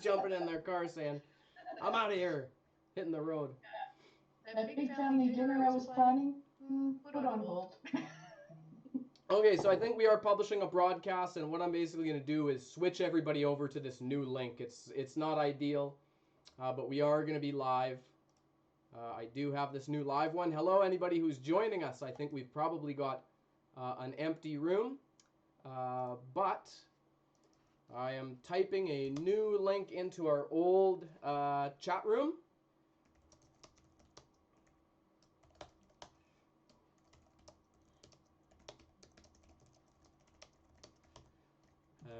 jumping in their car saying, I'm out of here, hitting the road. That big family dinner I was planning, put on hold. Okay, so I think we are publishing a broadcast, and what I'm basically going to do is switch everybody over to this new link. It's not ideal, but we are going to be live. I do have this new live one. Hello, anybody who's joining us. I think we've probably got an empty room, but I am typing a new link into our old chat room.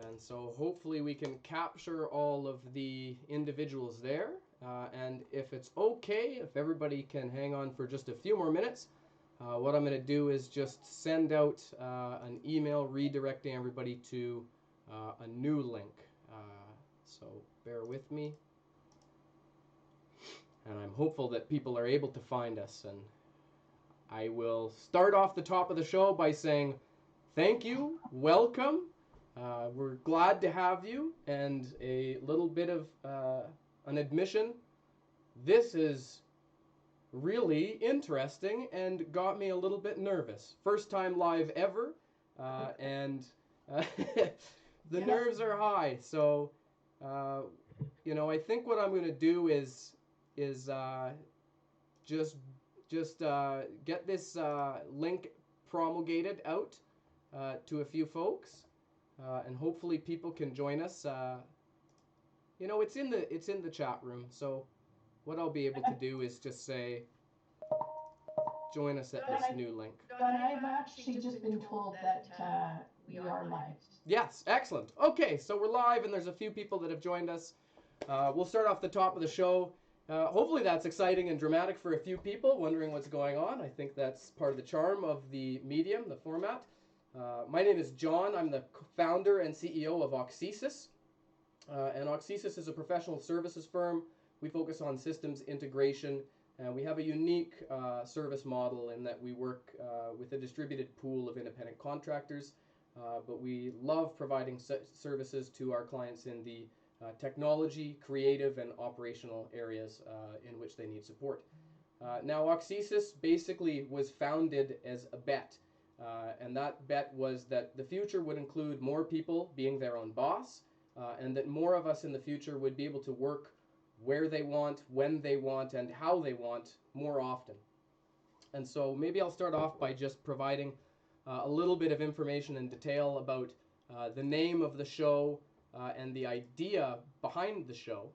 And so hopefully we can capture all of the individuals there. And if it's okay, if everybody can hang on for just a few more minutes, what I'm going to do is just send out an email redirecting everybody to a new link. So bear with me. And I'm hopeful that people are able to find us. And I will start off the top of the show by saying thank you, welcome. We're glad to have you, and a little bit of an admission. This is really interesting and got me a little bit nervous. First time live ever, and the nerves are high. So, I think what I'm going to do is just get this link promulgated out to a few folks. And hopefully people can join us. It's in the chat room. So what I'll be able to do is just say, join us at this new link. Don, I've actually just been told that we are live. Yes, excellent. Okay, so we're live, and there's a few people that have joined us. We'll start off the top of the show. Hopefully that's exciting and dramatic for a few people wondering what's going on. I think that's part of the charm of the medium, the format. My name is John. I'm the founder and CEO of Auxesis. And Auxesis is a professional services firm. We focus on systems integration, and we have a unique service model in that we work with a distributed pool of independent contractors, but we love providing services to our clients in the technology, creative, and operational areas in which they need support. Now, Auxesis basically was founded as a bet. And that bet was that the future would include more people being their own boss, and that more of us in the future would be able to work where they want, when they want, and how they want more often. And so maybe I'll start off by just providing a little bit of information and detail about the name of the show and the idea behind the show.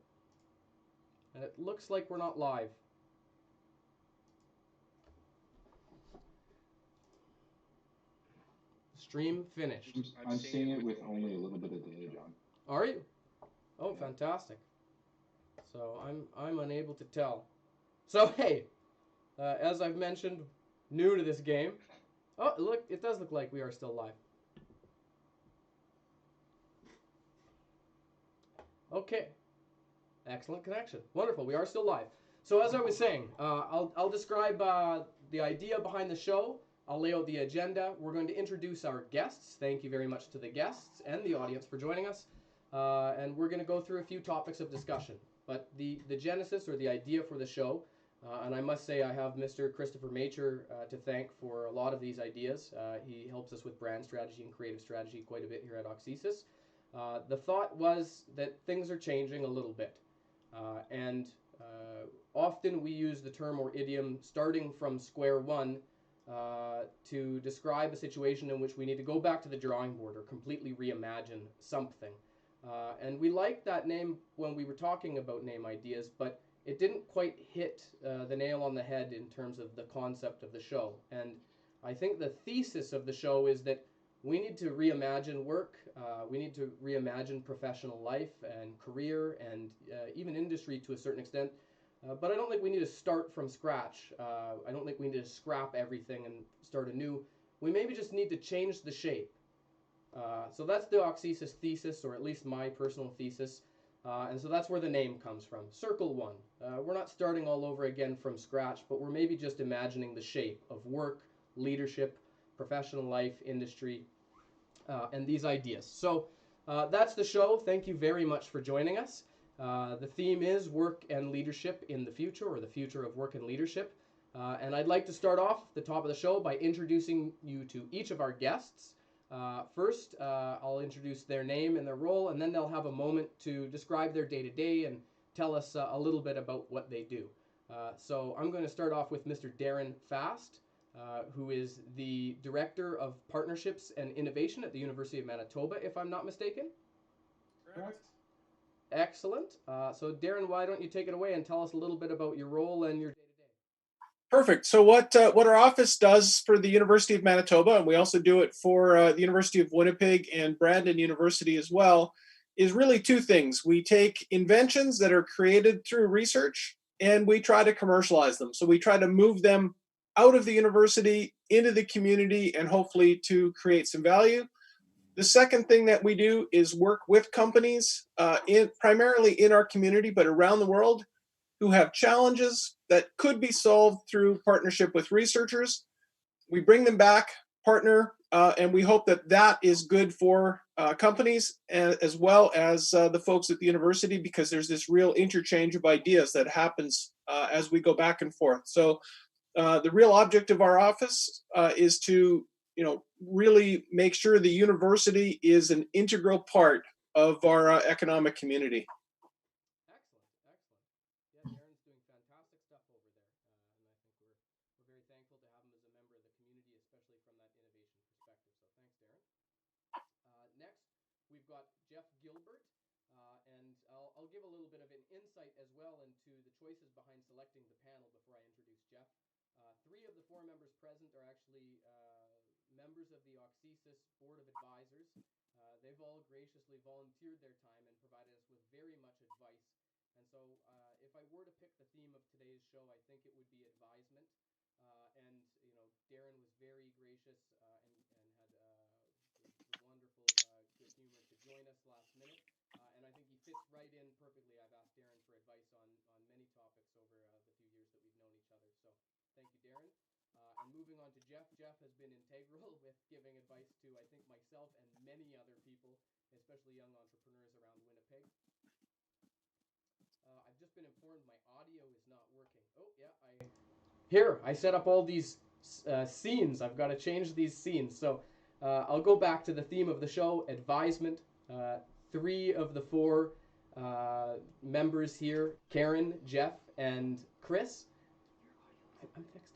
And it looks like we're not live. Stream finished. I'm seeing it with only a little bit of data, John. Are you? Oh, yeah. Fantastic. So I'm unable to tell. So hey, as I've mentioned, new to this game. Oh, look, it does look like we are still live. Okay. Excellent connection. Wonderful. We are still live. So as I was saying, I'll describe the idea behind the show. I'll lay out the agenda. We're going to introduce our guests. Thank you very much to the guests and the audience for joining us. And we're going to go through a few topics of discussion. But the genesis or the idea for the show, and I must say I have Mr. Christopher Maycher to thank for a lot of these ideas. He helps us with brand strategy and creative strategy quite a bit here at Auxesis. The thought was that things are changing a little bit. And often we use the term or idiom starting from square one to describe a situation in which we need to go back to the drawing board or completely reimagine something. And we liked that name when we were talking about name ideas, but it didn't quite hit the nail on the head in terms of the concept of the show. And I think the thesis of the show is that we need to reimagine work, we need to reimagine professional life and career and even industry to a certain extent. But I don't think we need to start from scratch. I don't think we need to scrap everything and start anew. We maybe just need to change the shape. So that's the Auxesis thesis, or at least my personal thesis. And so that's where the name comes from. Circle one. We're not starting all over again from scratch, but we're maybe just imagining the shape of work, leadership, professional life, industry, and these ideas. So that's the show. Thank you very much for joining us. The theme is work and leadership in the future, or the future of work and leadership. And I'd like to start off the top of the show by introducing you to each of our guests. First, I'll introduce their name and their role, and then they'll have a moment to describe their day-to-day and tell us a little bit about what they do. So I'm going to start off with Mr. Darren Fast, who is the Director of Partnerships and Innovation at the University of Manitoba, if I'm not mistaken. Correct. Excellent. So Darren, why don't you take it away and tell us a little bit about your role and your day-to-day? Perfect. So what our office does for the University of Manitoba, and we also do it for the University of Winnipeg and Brandon University as well, is really two things. We take inventions that are created through research and we try to commercialize them. So we try to move them out of the university into the community and hopefully to create some value. The second thing that we do is work with companies primarily in our community, but around the world, who have challenges that could be solved through partnership with researchers. We bring them back, partner, and we hope that that is good for companies as well as the folks at the university, because there's this real interchange of ideas that happens as we go back and forth. So the real object of our office is to really make sure the university is an integral part of our economic community. Excellent, excellent. Yeah, Darren's doing fantastic stuff over there, and I think we're very thankful to have him as a member of the community, especially from that innovation perspective. So thanks, Darren. Next, we've got Jeff Gilbert, and I'll give a little bit of an insight as well into the choices behind selecting the panel before I introduce Jeff. Three of the four members present are actually members of the Auxisis Board of Advisors. They've all graciously volunteered their time and provided us with very much advice. And so if I were to pick the theme of today's show, I think it would be advisement. And, Darren was very gracious and had the wonderful good humor to join us last minute. And I think he fits right in perfectly. I've asked Darren for advice on many topics over the few years that we've known each other. So thank you, Darren. And moving on to Jeff. Jeff has been integral with giving advice to, I think, myself and many other people, especially young entrepreneurs around Winnipeg. I've just been informed my audio is not working. Oh, yeah. I set up all these scenes. I've got to change these scenes. So I'll go back to the theme of the show, advisement. Three of the four members here, Karen, Jeff, and Chris, I'm fixed,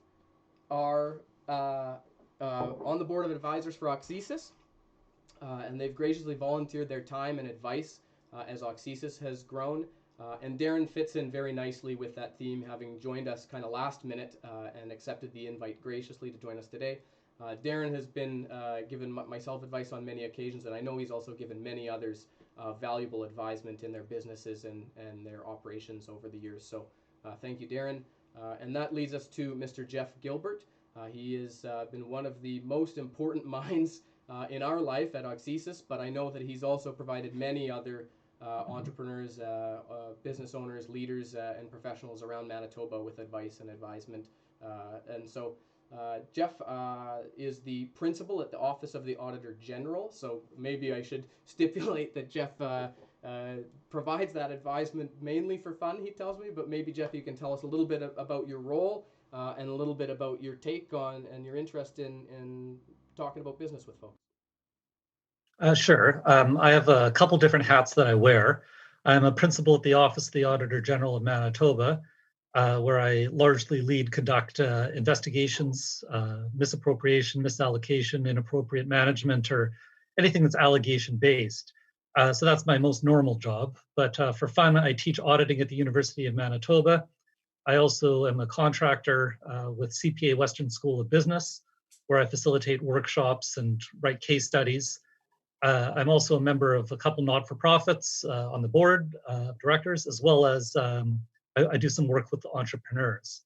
are on the board of advisors for Auxisis, and they've graciously volunteered their time and advice as Auxisis has grown. And Darren fits in very nicely with that theme, having joined us kind of last minute and accepted the invite graciously to join us today. Darren has been given myself advice on many occasions, and I know he's also given many others valuable advisement in their businesses and their operations over the years. So thank you, Darren. And that leads us to Mr. Jeff Gilbert. He has been one of the most important minds in our life at Auxisis, but I know that he's also provided many other entrepreneurs, business owners, leaders, and professionals around Manitoba with advice and advisement. And so Jeff is the principal at the Office of the Auditor General, so maybe I should stipulate that Jeff provides that advisement mainly for fun, he tells me, but maybe, Jeff, you can tell us a little bit about your role and a little bit about your take on and your interest in talking about business with folks. Sure. I have a couple different hats that I wear. I'm a principal at the Office of the Auditor General of Manitoba, where I largely conduct investigations, misappropriation, misallocation, inappropriate management, or anything that's allegation-based. So that's my most normal job. But for fun, I teach auditing at the University of Manitoba. I also am a contractor with CPA Western School of Business, where I facilitate workshops and write case studies. I'm also a member of a couple not-for-profits on the board of directors, as well as I do some work with entrepreneurs.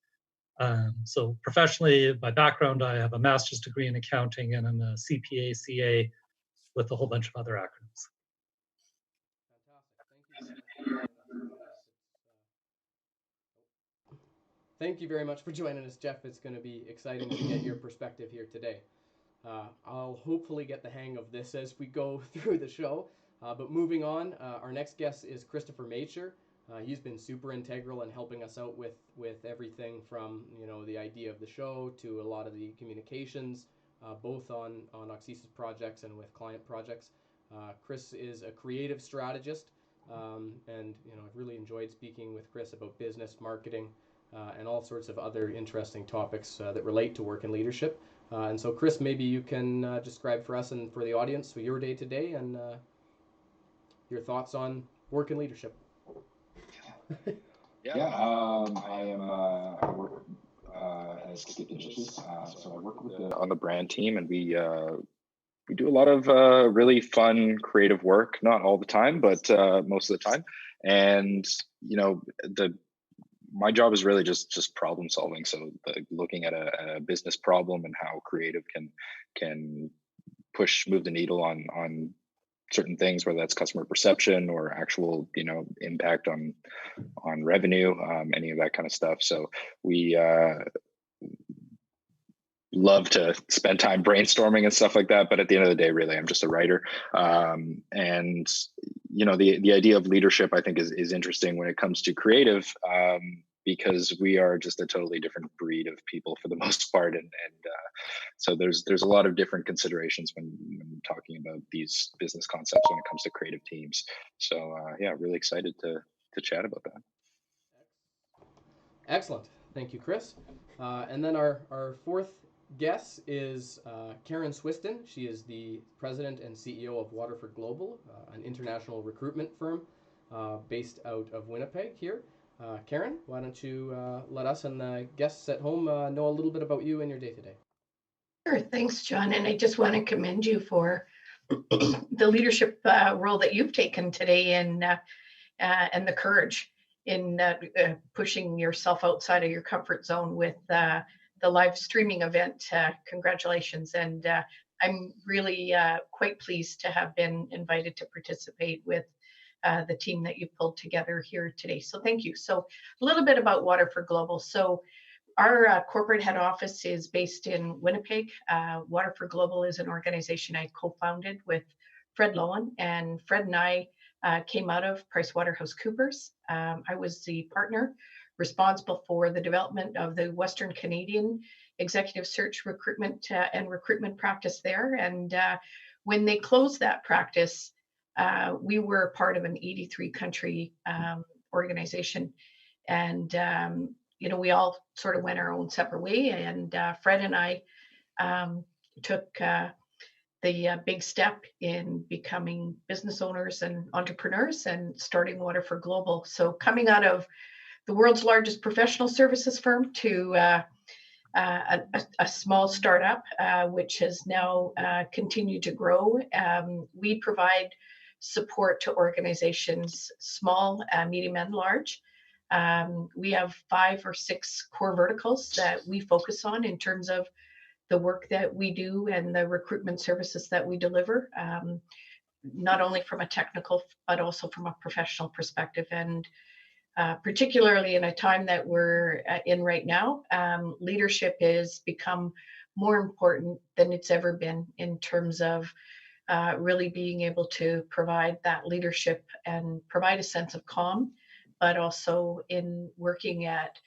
So professionally, by background, I have a master's degree in accounting, and I'm a CPA, CA, with a whole bunch of other acronyms. Thank you very much for joining us, Jeff. It's going to be exciting to get your perspective here today. I'll hopefully get the hang of this as we go through the show. But moving on, our next guest is Christopher Maycher. He's been super integral in helping us out with everything from, you know, the idea of the show to a lot of the communications, both on Oxysis projects and with client projects. Chris is a creative strategist, and you know, I've really enjoyed speaking with Chris about business, marketing, and all sorts of other interesting topics that relate to work and leadership. And so, Chris, maybe you can describe for us and for the audience your day to day and your thoughts on work and leadership. I work as SkipTheDishes. So I work with on the brand team, and we do a lot of really fun, creative work. Not all the time, but most of the time. And you know, my job is really just problem solving. So looking at a business problem and how creative can move the needle on certain things, whether that's customer perception or actual, you know, impact on revenue, any of that kind of stuff. So we love to spend time brainstorming and stuff like that. But at the end of the day, really, I'm just a writer. And you know, the idea of leadership, I think, is interesting when it comes to creative, because we are just a totally different breed of people for the most part, and so there's a lot of different considerations when talking about these business concepts when it comes to creative teams. So yeah, really excited to chat about that. Excellent, thank you, Chris. And then our fourth guest is Karen Swystun. She is the president and CEO of Waterford Global, an international recruitment firm based out of Winnipeg here. Karen, why don't you let us and the guests at home know a little bit about you and your day-to-day. Sure, thanks, John. And I just want to commend you for the leadership role that you've taken today, and the courage in pushing yourself outside of your comfort zone with the live streaming event. Congratulations. And I'm really quite pleased to have been invited to participate with the team that you pulled together here today. So thank you. So a little bit about Waterford Global. So our corporate head office is based in Winnipeg. Waterford Global is an organization I co-founded with Fred Lowen, and Fred and I came out of PricewaterhouseCoopers. I was the partner responsible for the development of the Western Canadian executive search recruitment and recruitment practice there. And when they closed that practice, we were part of an 83 country organization. And you know, we all sort of went our own separate way. And Fred and I took the big step in becoming business owners and entrepreneurs and starting Waterford Global. So coming out of the world's largest professional services firm to a small startup, which has now continued to grow. We provide support to organizations, small, medium, and large. We have 5 or 6 core verticals that we focus on in terms of the work that we do and the recruitment services that we deliver, not only from a technical, but also from a professional perspective. And particularly in a time that we're in right now, leadership has become more important than it's ever been in terms of really being able to provide that leadership and provide a sense of calm, but also in working at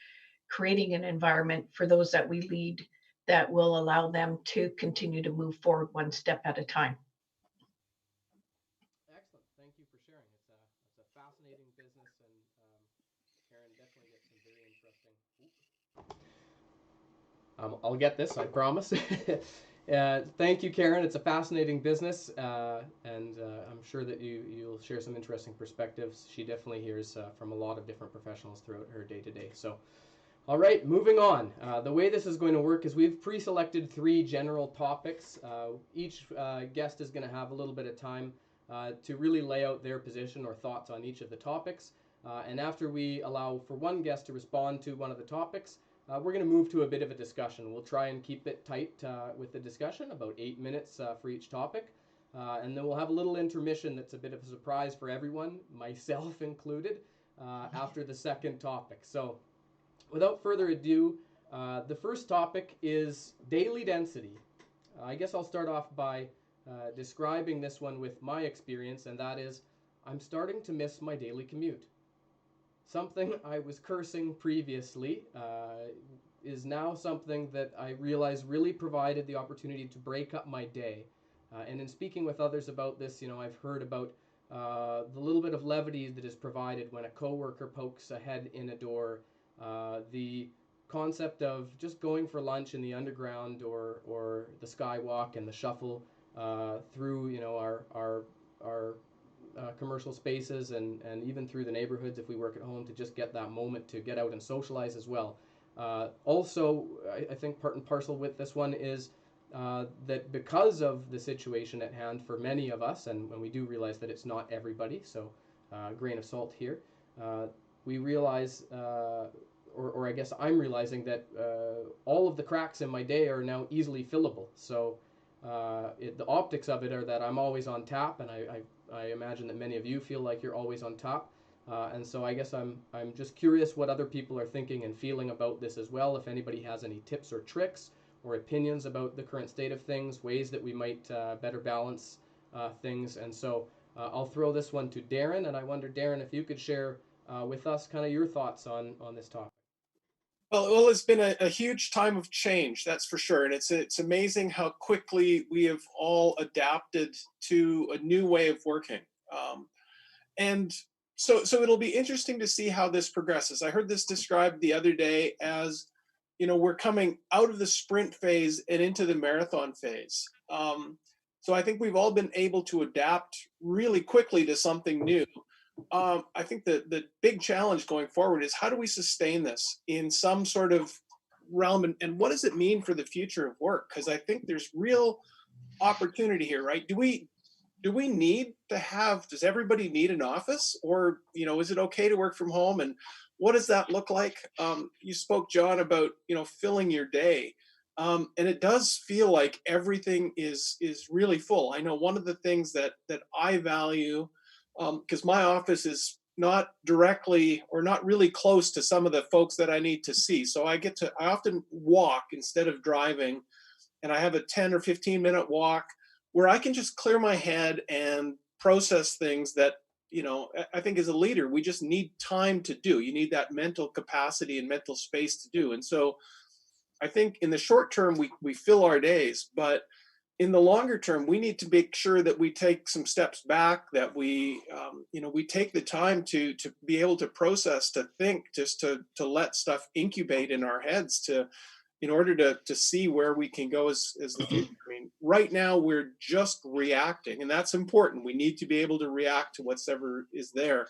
creating an environment for those that we lead that will allow them to continue to move forward one step at a time. Excellent. Thank you for sharing. It's a fascinating business, and Karen definitely gets some very interesting. I'll get this, I promise. Thank you, Karen. It's a fascinating business, and I'm sure that you'll share some interesting perspectives. She definitely hears from a lot of different professionals throughout her day-to-day. So, all right, moving on. The way this is going to work is we've pre-selected 3 general topics. Each guest is going to have a little bit of time to really lay out their position or thoughts on each of the topics. And after we allow for one guest to respond to one of the topics, we're going to move to a bit of a discussion. We'll try and keep it tight with the discussion, about 8 minutes for each topic. And then we'll have a little intermission that's a bit of a surprise for everyone, myself included, after the second topic. So without further ado, the first topic is daily density. I guess I'll start off by describing this one with my experience, and that is I'm starting to miss my daily commute. something I was cursing previously is now something that I realize really provided the opportunity to break up my day. And in speaking with others about this, I've heard about the little bit of levity that is provided when a coworker pokes a head in a door, the concept of just going for lunch in the underground or the skywalk and the shuffle through our commercial spaces and even through the neighborhoods if we work at home, to just get that moment to get out and socialize as well. Also, I think part and parcel with this one is that because of the situation at hand for many of us, and we do realize that it's not everybody, so grain of salt here, we realize, or I guess I'm realizing that all of the cracks in my day are now easily fillable. So the optics of it are that I'm always on tap, and I imagine that many of you feel like you're always on top. And so I guess I'm just curious what other people are thinking and feeling about this as well. If anybody has any tips or tricks or opinions about the current state of things, ways that we might better balance things. And so I'll throw this one to Darren, and I wonder, Darren, if you could share with us kind of your thoughts on this topic. Well, it's been a huge time of change, that's for sure. And it's amazing how quickly we have all adapted to a new way of working. And so it'll be interesting to see how this progresses. I heard this described the other day as, we're coming out of the sprint phase and into the marathon phase. So I think we've all been able to adapt really quickly to something new. I think the big challenge going forward is, how do we sustain this in some sort of realm, and what does it mean for the future of work? Because I think there's real opportunity here, right? Do we need to have, does everybody need an office, or is it okay to work from home, and what does that look like? You spoke, John, about filling your day, and it does feel like everything is really full. I know one of the things that I value, because my office is not directly or not really close to some of the folks that I need to see. So I often walk instead of driving, and I have a 10 or 15-minute walk where I can just clear my head and process things that, I think as a leader, we just need time to do. You need that mental capacity and mental space to do. And so I think in the short term, we fill our days, but in the longer term, we need to make sure that we take some steps back, that we take the time to be able to process, to think, just to let stuff incubate in our heads, in order to see where we can go as the future. I mean, right now we're just reacting, and that's important. We need to be able to react to whatever is there.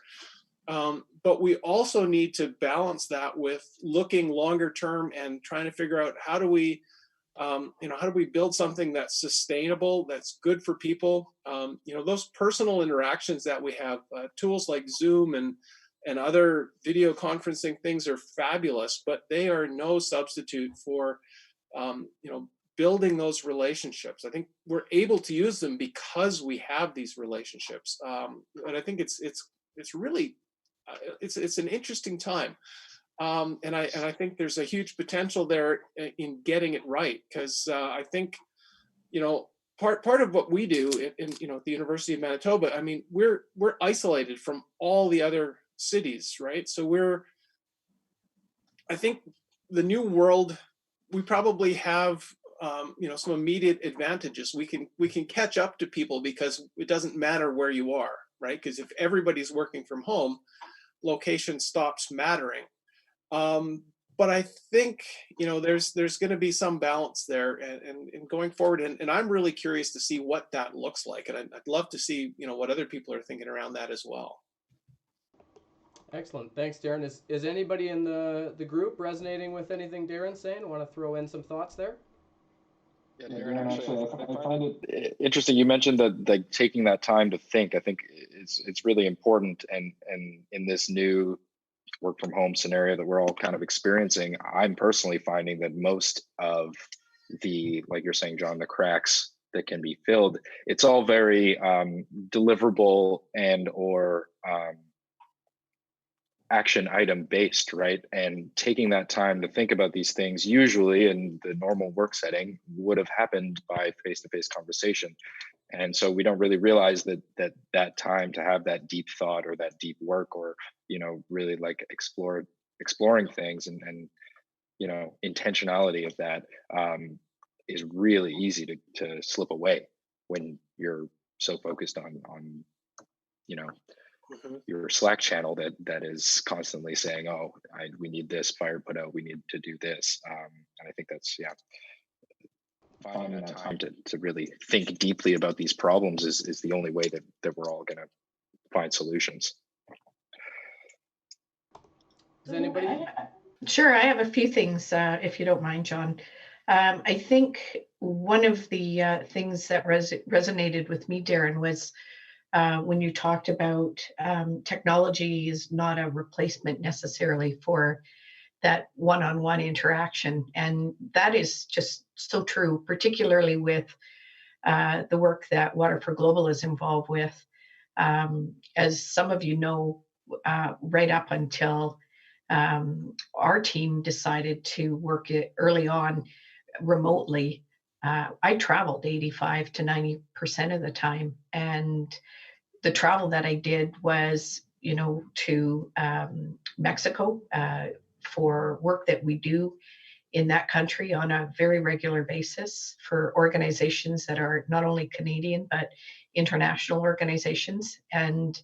But we also need to balance that with looking longer term and trying to figure out how do we build something that's sustainable, that's good for people. Those personal interactions that we have, tools like Zoom and other video conferencing things are fabulous, but they are no substitute for, building those relationships. I think we're able to use them because we have these relationships. And I think it's really, it's an interesting time. And I think there's a huge potential there in getting it right, because I think, part of what we do in at the University of Manitoba, I mean, we're isolated from all the other cities, right? So I think the new world, we probably have some immediate advantages. We can catch up to people because it doesn't matter where you are, right? Because if everybody's working from home, location stops mattering. But I think there's going to be some balance there, and going forward, and I'm really curious to see what that looks like, and I'd love to see what other people are thinking around that as well. Excellent, thanks, Darren. Is anybody in the group resonating with anything Darren's saying? Want to throw in some thoughts there? Yeah, Darren, actually, I find it interesting. You mentioned that, like, taking that time to think. I think it's really important, and in this new work from home scenario that we're all kind of experiencing, I'm personally finding that most of the, like you're saying, John, the cracks that can be filled, it's all very deliverable and or action item based, right? And taking that time to think about these things, usually in the normal work setting, would have happened by face-to-face conversation. And so we don't really realize that time to have that deep thought or that deep work, or, really like exploring things and intentionality of that, is really easy to slip away when you're so focused on your Slack channel that is constantly saying, oh, we need this fire put out, we need to do this. And I think that's, finding that time to really think deeply about these problems is the only way that we're all going to find solutions. Does anybody? Sure, I have a few things, if you don't mind, John. I think one of the things that resonated with me, Darren, was when you talked about technology is not a replacement necessarily for that one-on-one interaction. And that is just so true, particularly with the work that Waterford Global is involved with. As some of you know, right up until our team decided to work it early on remotely, I traveled 85 to 90% of the time. And the travel that I did was, to Mexico for work that we do in that country on a very regular basis for organizations that are not only Canadian, but international organizations, and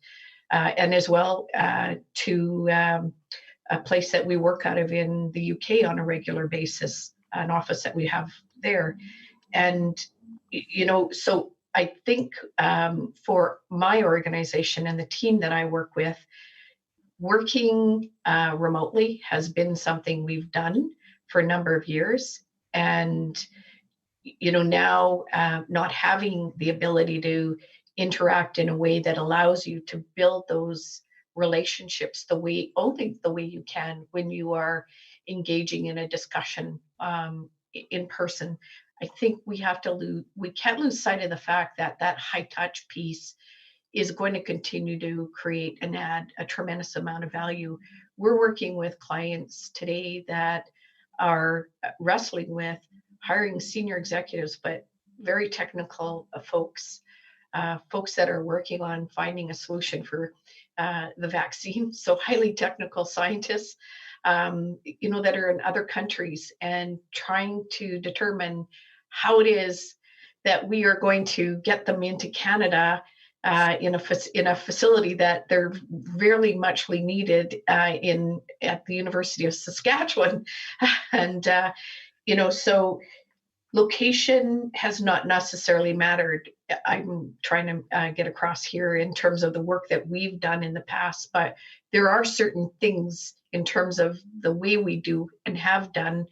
as well to a place that we work out of in the UK on a regular basis, an office that we have there. And, so I think for my organization and the team that I work with, working remotely has been something we've done for a number of years. And, now not having the ability to interact in a way that allows you to build those relationships only the way you can when you are engaging in a discussion in person. I think we can't lose sight of the fact that high touch piece is going to continue to create and add a tremendous amount of value. We're working with clients today that are wrestling with hiring senior executives, but very technical folks that are working on finding a solution for the vaccine. So highly technical scientists, that are in other countries and trying to determine how it is that we are going to get them into Canada in a facility that they're really muchly needed at the University of Saskatchewan. And, so location has not necessarily mattered. I'm trying to get across here in terms of the work that we've done in the past, but there are certain things in terms of the way we do and have done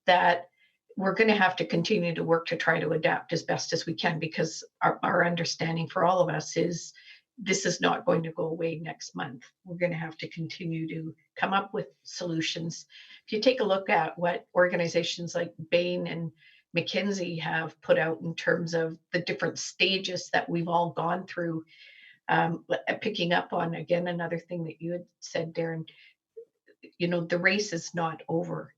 that we're going to have to continue to work to try to adapt as best as we can, because our understanding for all of us is this is not going to go away next month. We're going to have to continue to come up with solutions. If you take a look at what organizations like Bain and McKinsey have put out in terms of the different stages that we've all gone through, picking up on, again, another thing that you had said, Darren, the race is not over.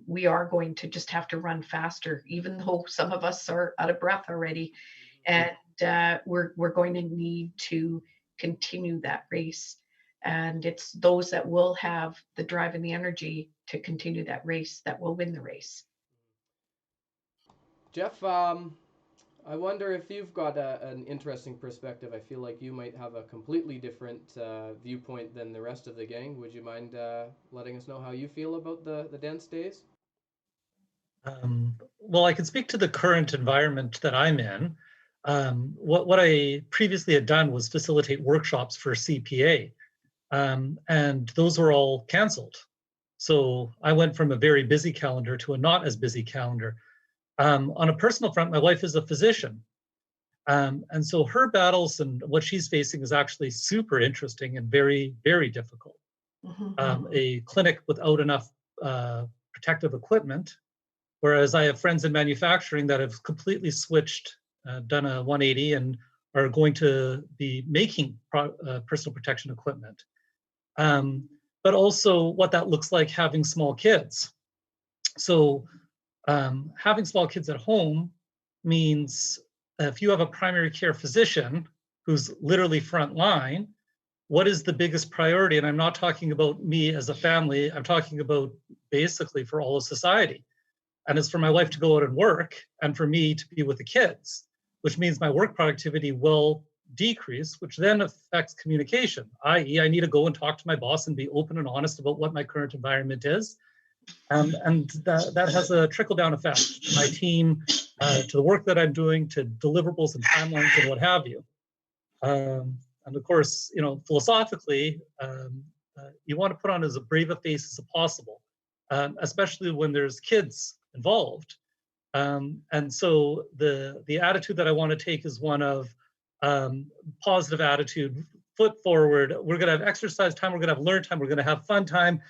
We are going to just have to run faster, even though some of us are out of breath already. And we're going to need to continue that race. And it's those that will have the drive and the energy to continue that race that will win the race. Jeff, I wonder if you've got an interesting perspective. I feel like you might have a completely different viewpoint than the rest of the gang. Would you mind letting us know how you feel about the dense days? Well, I can speak to the current environment that I'm in. What I previously had done was facilitate workshops for CPA, and those were all canceled. So I went from a very busy calendar to a not as busy calendar. On a personal front, my wife is a physician. And so her battles and what she's facing is actually super interesting and very, very difficult. Mm-hmm. A clinic without enough protective equipment, whereas I have friends in manufacturing that have completely switched, done a 180 and are going to be making personal protection equipment. But also what that looks like having small kids. So having small kids at home means if you have a primary care physician who's literally front line, what is the biggest priority? And I'm not talking about me as a family, I'm talking about basically for all of society. And it's for my wife to go out and work and for me to be with the kids, which means my work productivity will decrease, which then affects communication, i.e. I need to go and talk to my boss and be open and honest about what my current environment is. And that has a trickle-down effect to my team, to the work that I'm doing, to deliverables and timelines and what have you. And of course, philosophically, you want to put on as brave a face as possible, especially when there's kids involved. And so the attitude that I want to take is one of positive attitude, foot forward. We're going to have exercise time, we're going to have learn time, we're going to have fun time,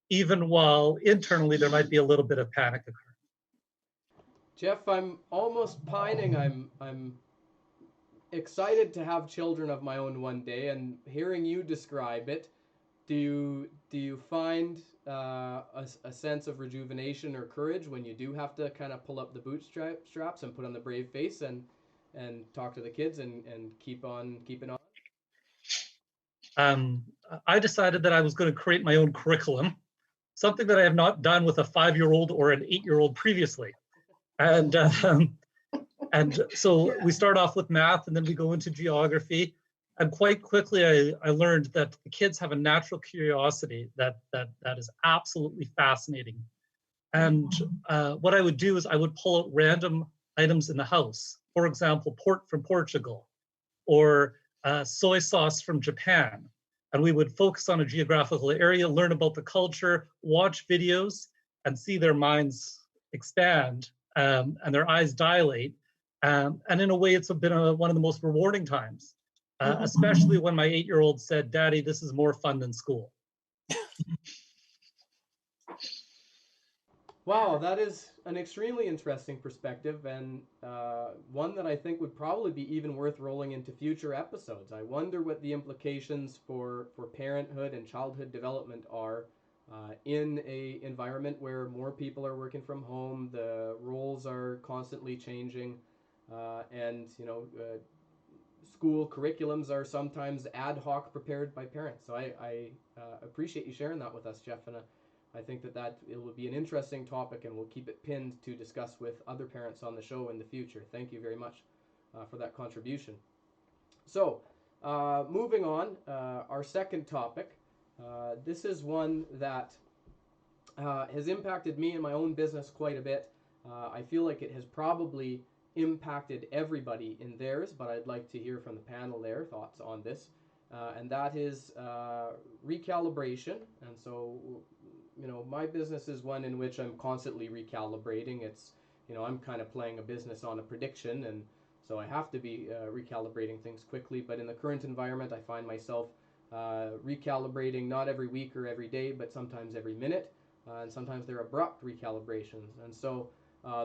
even while internally there might be a little bit of panic occurring. Jeff, I'm almost pining. I'm excited to have children of my own one day, and hearing you describe it, do you find a sense of rejuvenation or courage when you do have to kind of pull up the bootstraps and put on the brave face and talk to the kids and keep on keeping on? I decided that I was going to create my own curriculum, something that I have not done with a 5-year-old or an 8-year-old previously. And so we start off with math and then we go into geography. And quite quickly, I learned that the kids have a natural curiosity that is absolutely fascinating. And what I would do is I would pull out random items in the house. For example, port from Portugal or soy sauce from Japan. And we would focus on a geographical area, learn about the culture, watch videos, and see their minds expand and their eyes dilate. And in a way, it's been one of the most rewarding times, especially when my 8-year-old said, "Daddy, this is more fun than school." Wow, that is an extremely interesting perspective, and one that I think would probably be even worth rolling into future episodes. I wonder what the implications for parenthood and childhood development are in a environment where more people are working from home, the roles are constantly changing, and school curriculums are sometimes ad hoc prepared by parents. So I appreciate you sharing that with us, Jeff, and I think that it will be an interesting topic, and we'll keep it pinned to discuss with other parents on the show in the future. Thank you very much for that contribution. So, moving on, our second topic. This is one that has impacted me and my own business quite a bit. I feel like it has probably impacted everybody in theirs, but I'd like to hear from the panel their thoughts on this. And that is recalibration. And so, my business is one in which I'm constantly recalibrating. It's, I'm kind of playing a business on a prediction, and so I have to be recalibrating things quickly. But in the current environment, I find myself recalibrating not every week or every day, but sometimes every minute, and sometimes they're abrupt recalibrations. And so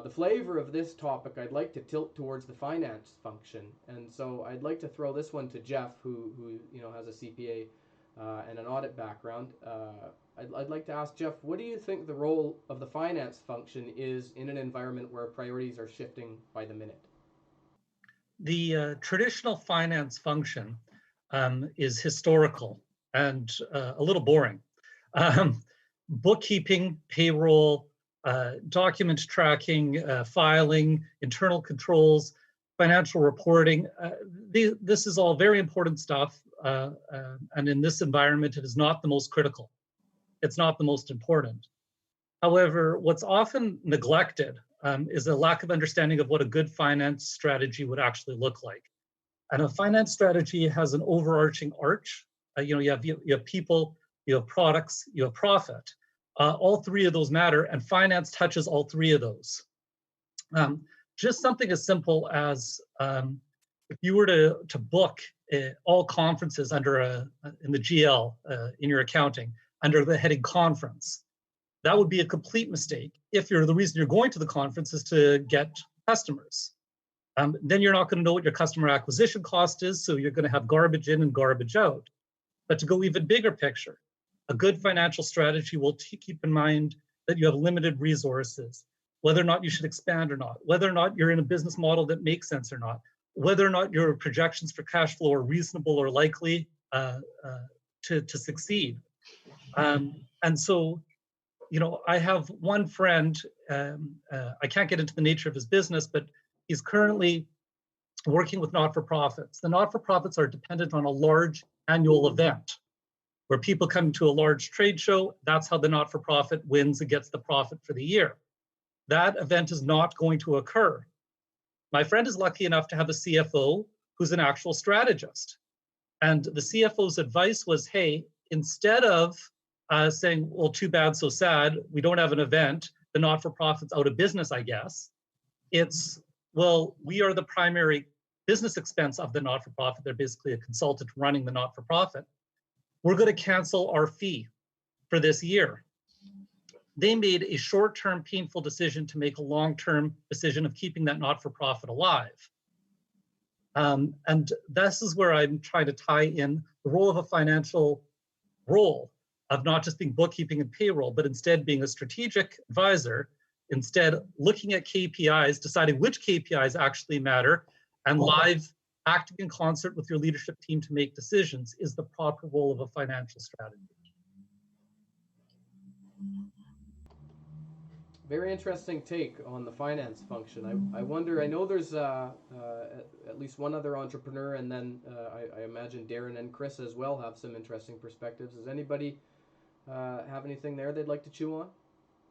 the flavor of this topic, I'd like to tilt towards the finance function. And so I'd like to throw this one to Jeff, who has a CPA and an audit background. I'd like to ask Jeff, what do you think the role of the finance function is in an environment where priorities are shifting by the minute? The traditional finance function is historical and a little boring. Bookkeeping, payroll, document tracking, filing, internal controls, financial reporting. This is all very important stuff. And in this environment, it is not the most critical. It's not the most important. However, what's often neglected is a lack of understanding of what a good finance strategy would actually look like. And a finance strategy has an overarching arch. You have people, you have products, you have profit. All three of those matter, and finance touches all three of those. Just something as simple as if you were to book all conferences under in the GL in your accounting under the heading conference, that would be a complete mistake if the reason you're going to the conference is to get customers. Then you're not going to know what your customer acquisition cost is, so you're going to have garbage in and garbage out. But to go even bigger picture, a good financial strategy will keep in mind that you have limited resources, whether or not you should expand or not, whether or not you're in a business model that makes sense or not, whether or not your projections for cash flow are reasonable or likely to succeed. And so, you know, I have one friend, I can't get into the nature of his business, but he's currently working with not-for-profits. The not-for-profits are dependent on a large annual event where people come to a large trade show. That's how the not-for-profit wins and gets the profit for the year. That event is not going to occur. My friend is lucky enough to have a CFO who's an actual strategist. And the CFO's advice was, hey, instead of saying, well, too bad, so sad, we don't have an event, the not-for-profit's out of business, I guess. It's, well, we are the primary business expense of the not-for-profit. They're basically a consultant running the not-for-profit. We're going to cancel our fee for this year. They made a short-term painful decision to make a long-term decision of keeping that not-for-profit alive. And this is where I'm trying to tie in the role of a financial role of not just being bookkeeping and payroll, but instead being a strategic advisor, instead looking at KPIs, deciding which KPIs actually matter, and live acting in concert with your leadership team to make decisions is the proper role of a financial strategy. Very interesting take on the finance function. I wonder, I know there's at least one other entrepreneur, and then I imagine Darren and Chris as well have some interesting perspectives. Does anybody have anything there they'd like to chew on?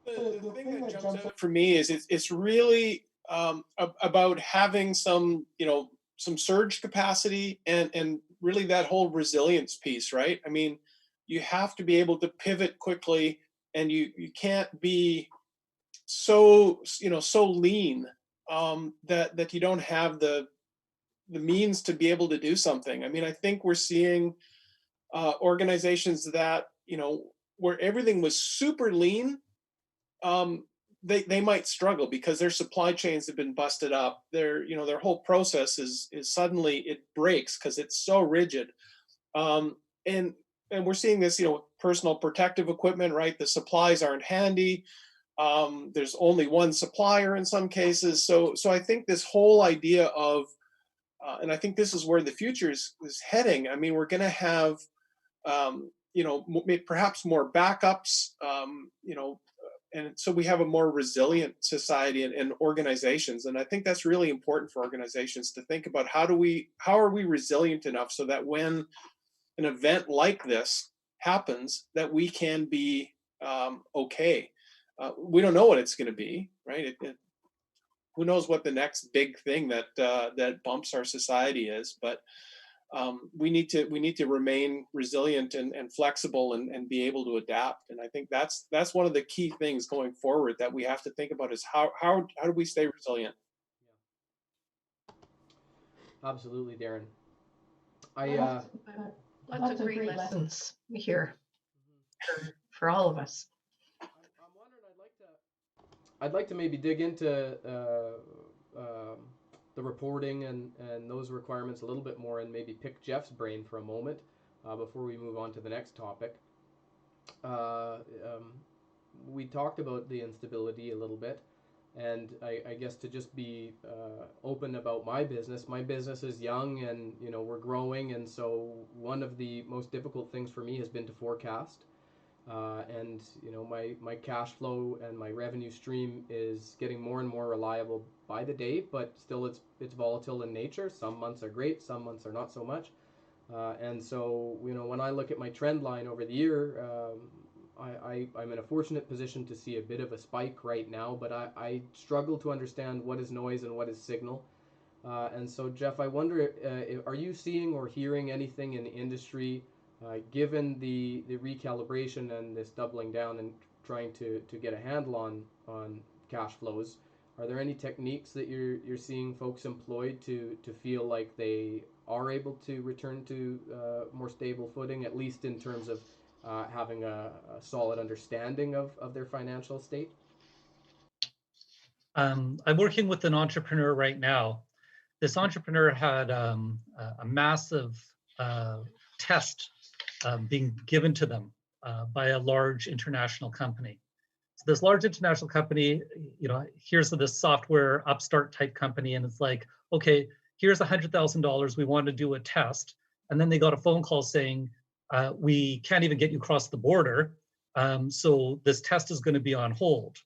The thing that jumps out for me is it's really about having some, you know, some surge capacity and really that whole resilience piece, right? I mean, you have to be able to pivot quickly, and you can't be so, you know, so lean that you don't have the means to be able to do something. I mean, I think we're seeing organizations that, you know, where everything was super lean, they might struggle because their supply chains have been busted up. Their, you know, their whole process is suddenly it breaks because it's so rigid. And we're seeing this, you know, personal protective equipment, right? The supplies aren't handy. There's only one supplier in some cases. So I think this whole idea of, and I think this is where the future is heading. I mean, we're going to have, you know, perhaps more backups, you know, and so we have a more resilient society and organizations. And I think that's really important for organizations to think about how are we resilient enough so that when an event like this happens, that we can be okay. We don't know what it's going to be, right? Who knows what the next big thing that bumps our society is? But we need to remain resilient and flexible and be able to adapt. And I think that's one of the key things going forward that we have to think about is how do we stay resilient? Absolutely, Darren. Lots of great lessons here for all of us. I'm wondering, I'd like to maybe dig into the reporting and those requirements a little bit more, and maybe pick Jeff's brain for a moment before we move on to the next topic. We talked about the instability a little bit, and I guess to just be open about my business is young, and you know, we're growing, and so one of the most difficult things for me has been to forecast. And you know, my cash flow and my revenue stream is getting more and more reliable by the day, but still it's volatile in nature. Some months are great, some months are not so much. And so, you know, when I look at my trend line over the year, I'm in a fortunate position to see a bit of a spike right now, but I struggle to understand what is noise and what is signal. And so, Jeff, I wonder, are you seeing or hearing anything in the industry, given the recalibration and this doubling down and trying to get a handle on cash flows? Are there any techniques that you're seeing folks employed to feel like they are able to return to more stable footing, at least in terms of having a solid understanding of their financial state? I'm working with an entrepreneur right now. This entrepreneur had a massive test being given to them by a large international company. So this large international company, here's this software upstart type company, and it's like, okay, here's $100,000. We want to do a test, and then they got a phone call saying, we can't even get you across the border, so this test is going to be on hold.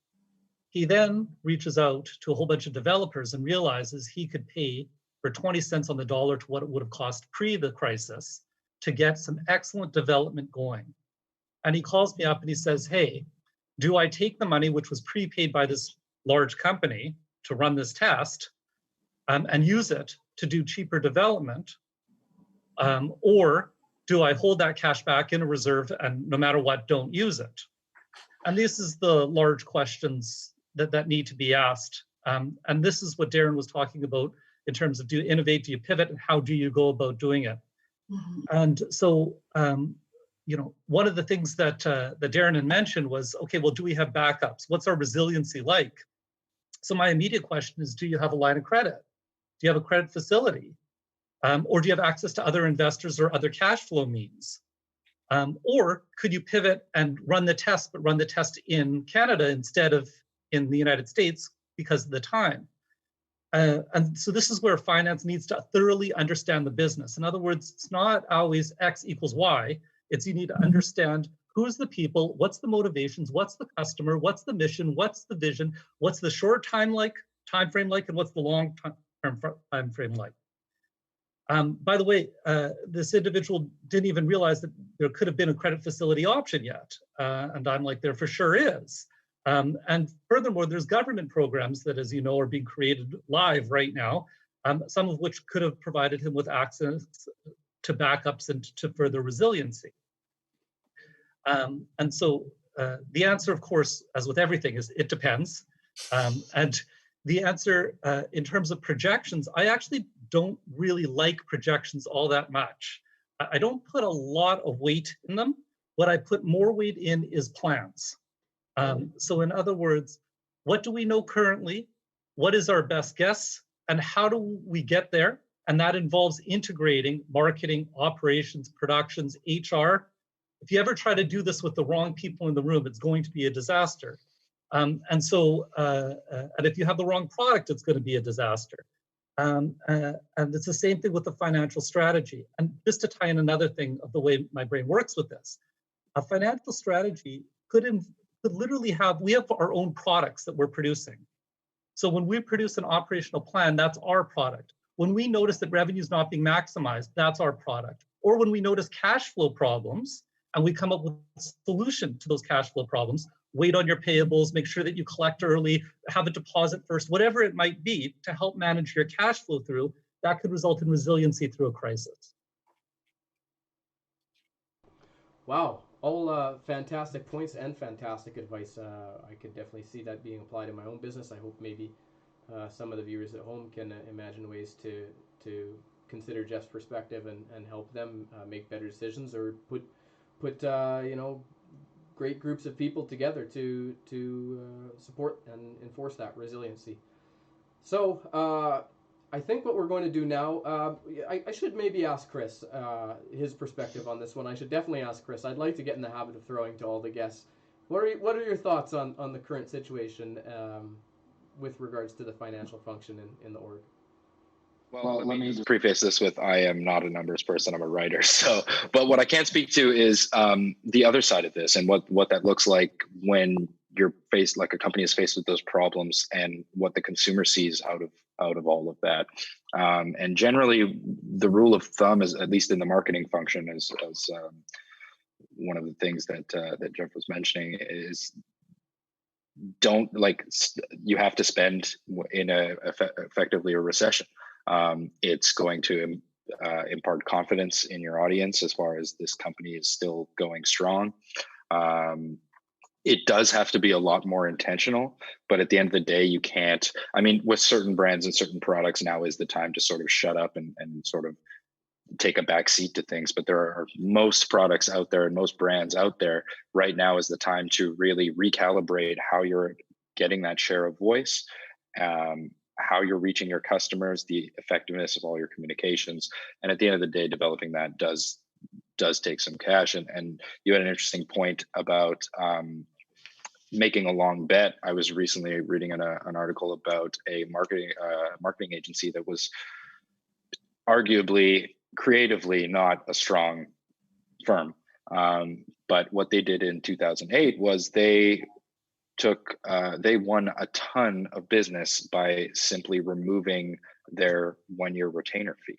He then reaches out to a whole bunch of developers and realizes he could pay for 20 cents on the dollar to what it would have cost pre the crisis to get some excellent development going. And he calls me up and he says, hey, do I take the money, which was prepaid by this large company to run this test, and use it to do cheaper development? Or do I hold that cash back in a reserve and no matter what, don't use it? And this is the large questions that need to be asked. And this is what Darren was talking about in terms of, do you innovate, do you pivot, and how do you go about doing it? Mm-hmm. And so, one of the things that Darren had mentioned was, okay, well, do we have backups? What's our resiliency like? So my immediate question is, do you have a line of credit? Do you have a credit facility? Or do you have access to other investors or other cash flow means? Or could you pivot and run the test, but run the test in Canada instead of in the United States because of the time? And so this is where finance needs to thoroughly understand the business. In other words, it's not always X equals Y. It's you need to understand who's the people, what's the motivations, what's the customer, what's the mission, what's the vision, what's the short time frame like, and what's the long time frame like. By the way, this individual didn't even realize that there could have been a credit facility option yet. And I'm like, there for sure is. And furthermore, there's government programs that, as you know, are being created live right now, some of which could have provided him with access to backups and to further resiliency. And so the answer, of course, as with everything, is it depends. And the answer in terms of projections, I actually don't really like projections all that much. I don't put a lot of weight in them. What I put more weight in is plans. So in other words, what do we know currently? What is our best guess? And how do we get there? And that involves integrating marketing, operations, productions, HR. If you ever try to do this with the wrong people in the room, it's going to be a disaster. And if you have the wrong product, it's going to be a disaster. And it's the same thing with the financial strategy. And just to tie in another thing of the way my brain works with this, a financial strategy could literally we have our own products that we're producing. So when we produce an operational plan, that's our product. When we notice that revenue is not being maximized, that's our product. Or when we notice cash flow problems and we come up with a solution to those cash flow problems, wait on your payables, make sure that you collect early, have a deposit first, whatever it might be to help manage your cash flow through, that could result in resiliency through a crisis. Wow, all fantastic points and fantastic advice. I could definitely see that being applied in my own business. I hope maybe some of the viewers at home can imagine ways to consider Jeff's perspective and help them make better decisions, or put great groups of people together to support and enforce that resiliency. So I think what we're going to do now, I should maybe ask Chris his perspective on this one. I should definitely ask Chris. I'd like to get in the habit of throwing to all the guests. What are your thoughts on the current situation with regards to the financial function in the org? Well, let me just preface this with, I am not a numbers person, I'm a writer. So, but what I can speak to is the other side of this and what that looks like when you're faced, like a company is faced with those problems, and what the consumer sees out of all of that. And generally, the rule of thumb is, at least in the marketing function, as one of the things that Jeff was mentioning, is you have to spend in effectively a recession. It's going to impart confidence in your audience as far as this company is still going strong. It does have to be a lot more intentional, but at the end of the day, you can't, with certain brands and certain products, now is the time to sort of shut up and sort of take a back seat to things. But there are most products out there and most brands out there right now is the time to really recalibrate how you're getting that share of voice, how you're reaching your customers, the effectiveness of all your communications. And at the end of the day, developing that does take some cash. And you had an interesting point about making a long bet, I was recently reading an article about a marketing agency that was arguably creatively not a strong firm. But what they did in 2008 was they won a ton of business by simply removing their 1-year retainer fee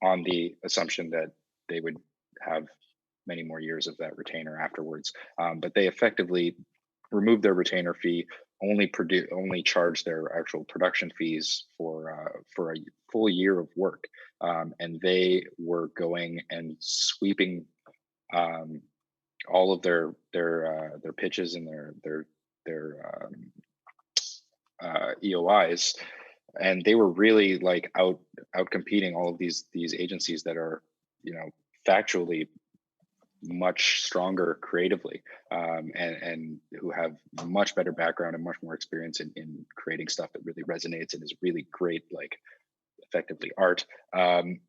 on the assumption that they would have many more years of that retainer afterwards. But they effectively removed their retainer fee, only charged their actual production fees for a full year of work, and they were going and sweeping all of their pitches and their EOIs, and they were really like out competing all of these agencies that are, you know, factually much stronger creatively, and who have much better background and much more experience in creating stuff that really resonates and is really great, like effectively art. And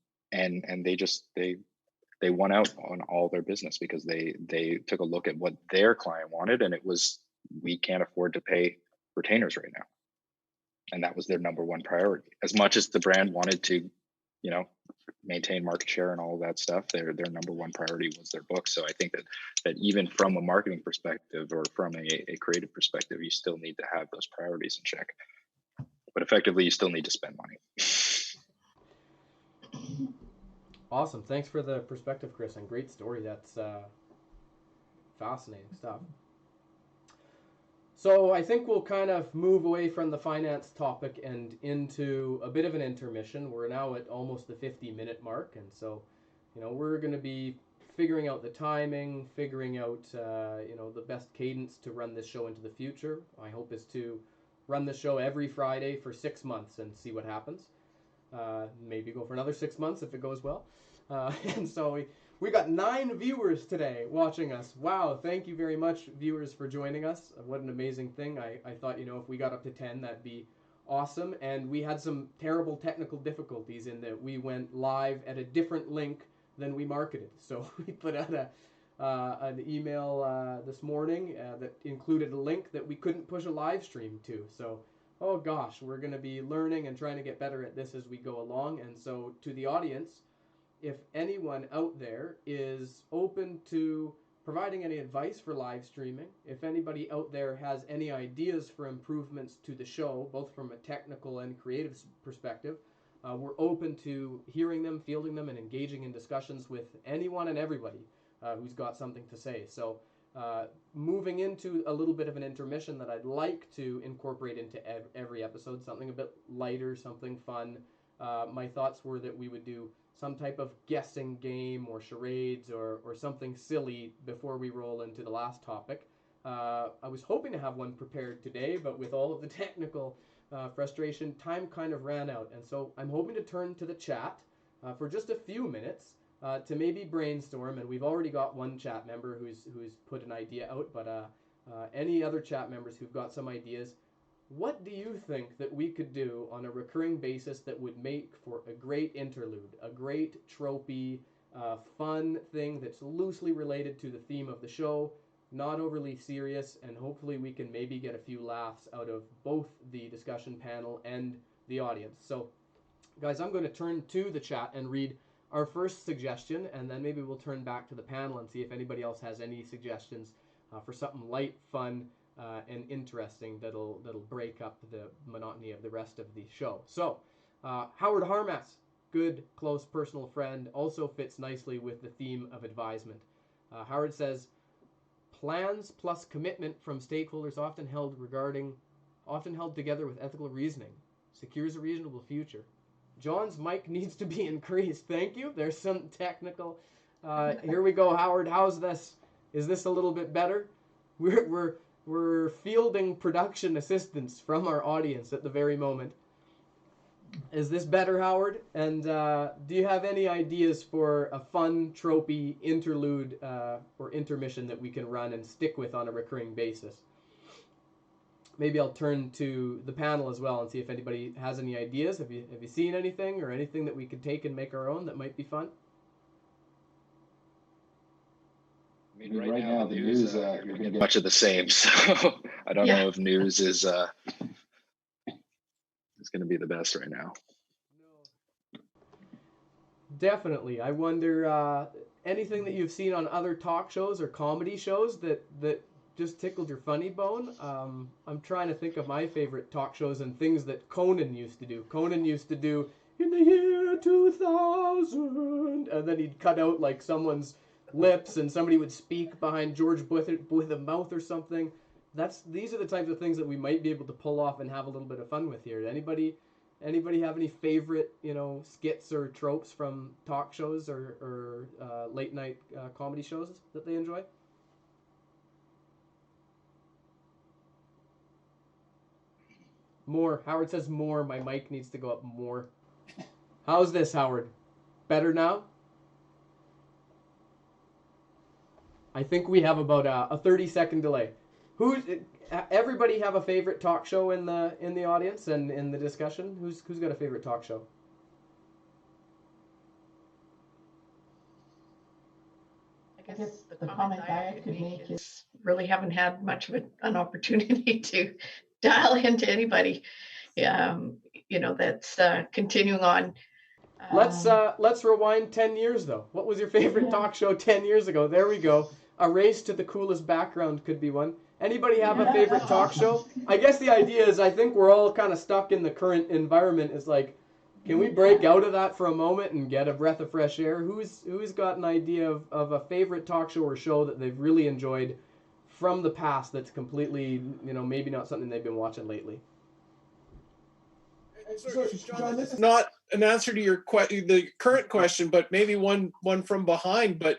they won out on all their business because they took a look at what their client wanted, and it was, we can't afford to pay retainers right now. And that was their number one priority. As much as the brand wanted to, you know, maintain market share and all of that stuff, their number one priority was their book. So I think that even from a marketing perspective or from a creative perspective, you still need to have those priorities in check. But effectively, you still need to spend money. Awesome. Thanks for the perspective, Chris, and great story. That's fascinating stuff. So I think we'll kind of move away from the finance topic and into a bit of an intermission. We're now at almost the 50-minute mark, and so, you know, we're going to be figuring out the timing, figuring out, you know, the best cadence to run this show into the future. My hope is to run the show every Friday for 6 months and see what happens. Maybe go for another 6 months if it goes well. And so we got 9 viewers today watching us. Wow, thank you very much, viewers, for joining us. What an amazing thing. I thought, you know, if we got up to 10, that'd be awesome. And we had some terrible technical difficulties in that we went live at a different link than we marketed. So we put out an email this morning that included a link that we couldn't push a live stream to. So, oh gosh, we're going to be learning and trying to get better at this as we go along. And so to the audience, if anyone out there is open to providing any advice for live streaming, if anybody out there has any ideas for improvements to the show, both from a technical and creative perspective, we're open to hearing them, fielding them, and engaging in discussions with anyone and everybody who's got something to say. So moving into a little bit of an intermission that I'd like to incorporate into every episode, something a bit lighter, something fun. My thoughts were that we would do some type of guessing game or charades or something silly before we roll into the last topic. I was hoping to have one prepared today, but with all of the technical frustration, time kind of ran out. And so I'm hoping to turn to the chat for just a few minutes to maybe brainstorm. And we've already got one chat member who's put an idea out, but any other chat members who've got some ideas, what do you think that we could do on a recurring basis that would make for a great interlude, a great tropey, fun thing that's loosely related to the theme of the show, not overly serious, and hopefully we can maybe get a few laughs out of both the discussion panel and the audience. So, guys, I'm going to turn to the chat and read our first suggestion, and then maybe we'll turn back to the panel and see if anybody else has any suggestions for something light, fun, and interesting that'll break up the monotony of the rest of the show. So, Howard Harmas, good, close, personal friend, also fits nicely with the theme of advisement. Howard says, plans plus commitment from stakeholders often held together with ethical reasoning secures a reasonable future. John's mic needs to be increased. Thank you. There's some technical. Here we go, Howard. How's this? Is this a little bit better? We're fielding production assistance from our audience at the very moment. Is this better, Howard? And do you have any ideas for a fun, tropey interlude or intermission that we can run and stick with on a recurring basis? Maybe I'll turn to the panel as well and see if anybody has any ideas. Have you seen anything or anything that we could take and make our own that might be fun? I mean, right now the news, you're going to get much of the same. So I don't know if news is going to be the best right now. Definitely. I wonder anything that you've seen on other talk shows or comedy shows that just tickled your funny bone. I'm trying to think of my favorite talk shows and things that Conan used to do. Conan used to do in the year 2000, and then he'd cut out like someone's lips and somebody would speak behind George with a mouth or something. These are the types of things that we might be able to pull off and have a little bit of fun with here. Anybody have any favorite, skits or tropes from talk shows or late night comedy shows that they enjoy? More. Howard says more. My mic needs to go up more. How's this, Howard? Better now? I think we have about a 30-second delay. Everybody have a favorite talk show in the audience and in the discussion? Who's got a favorite talk show? I guess the comment I could make is really haven't had much of an opportunity to dial into anybody. That's continuing on. Let's rewind 10 years though. What was your favorite talk show 10 years ago? There we go. A race to the coolest background could be one. Anybody have a favorite talk show? I guess the idea is I think we're all kind of stuck in the current environment. It's like, can we break out of that for a moment and get a breath of fresh air? Who's got an idea of a favorite talk show or show that they've really enjoyed from the past that's completely, maybe not something they've been watching lately? John, this is not an answer to your the current question, but maybe one from behind. But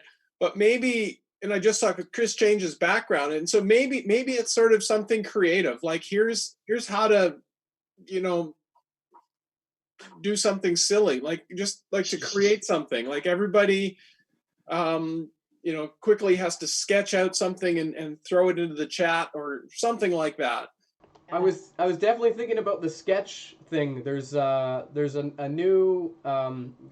maybe, and I just talked with Chris Change's background, and so maybe it's sort of something creative. Like here's how to, do something silly, like just like to create something. Like everybody, quickly has to sketch out something and throw it into the chat or something like that. I was definitely thinking about the sketch thing. There's a new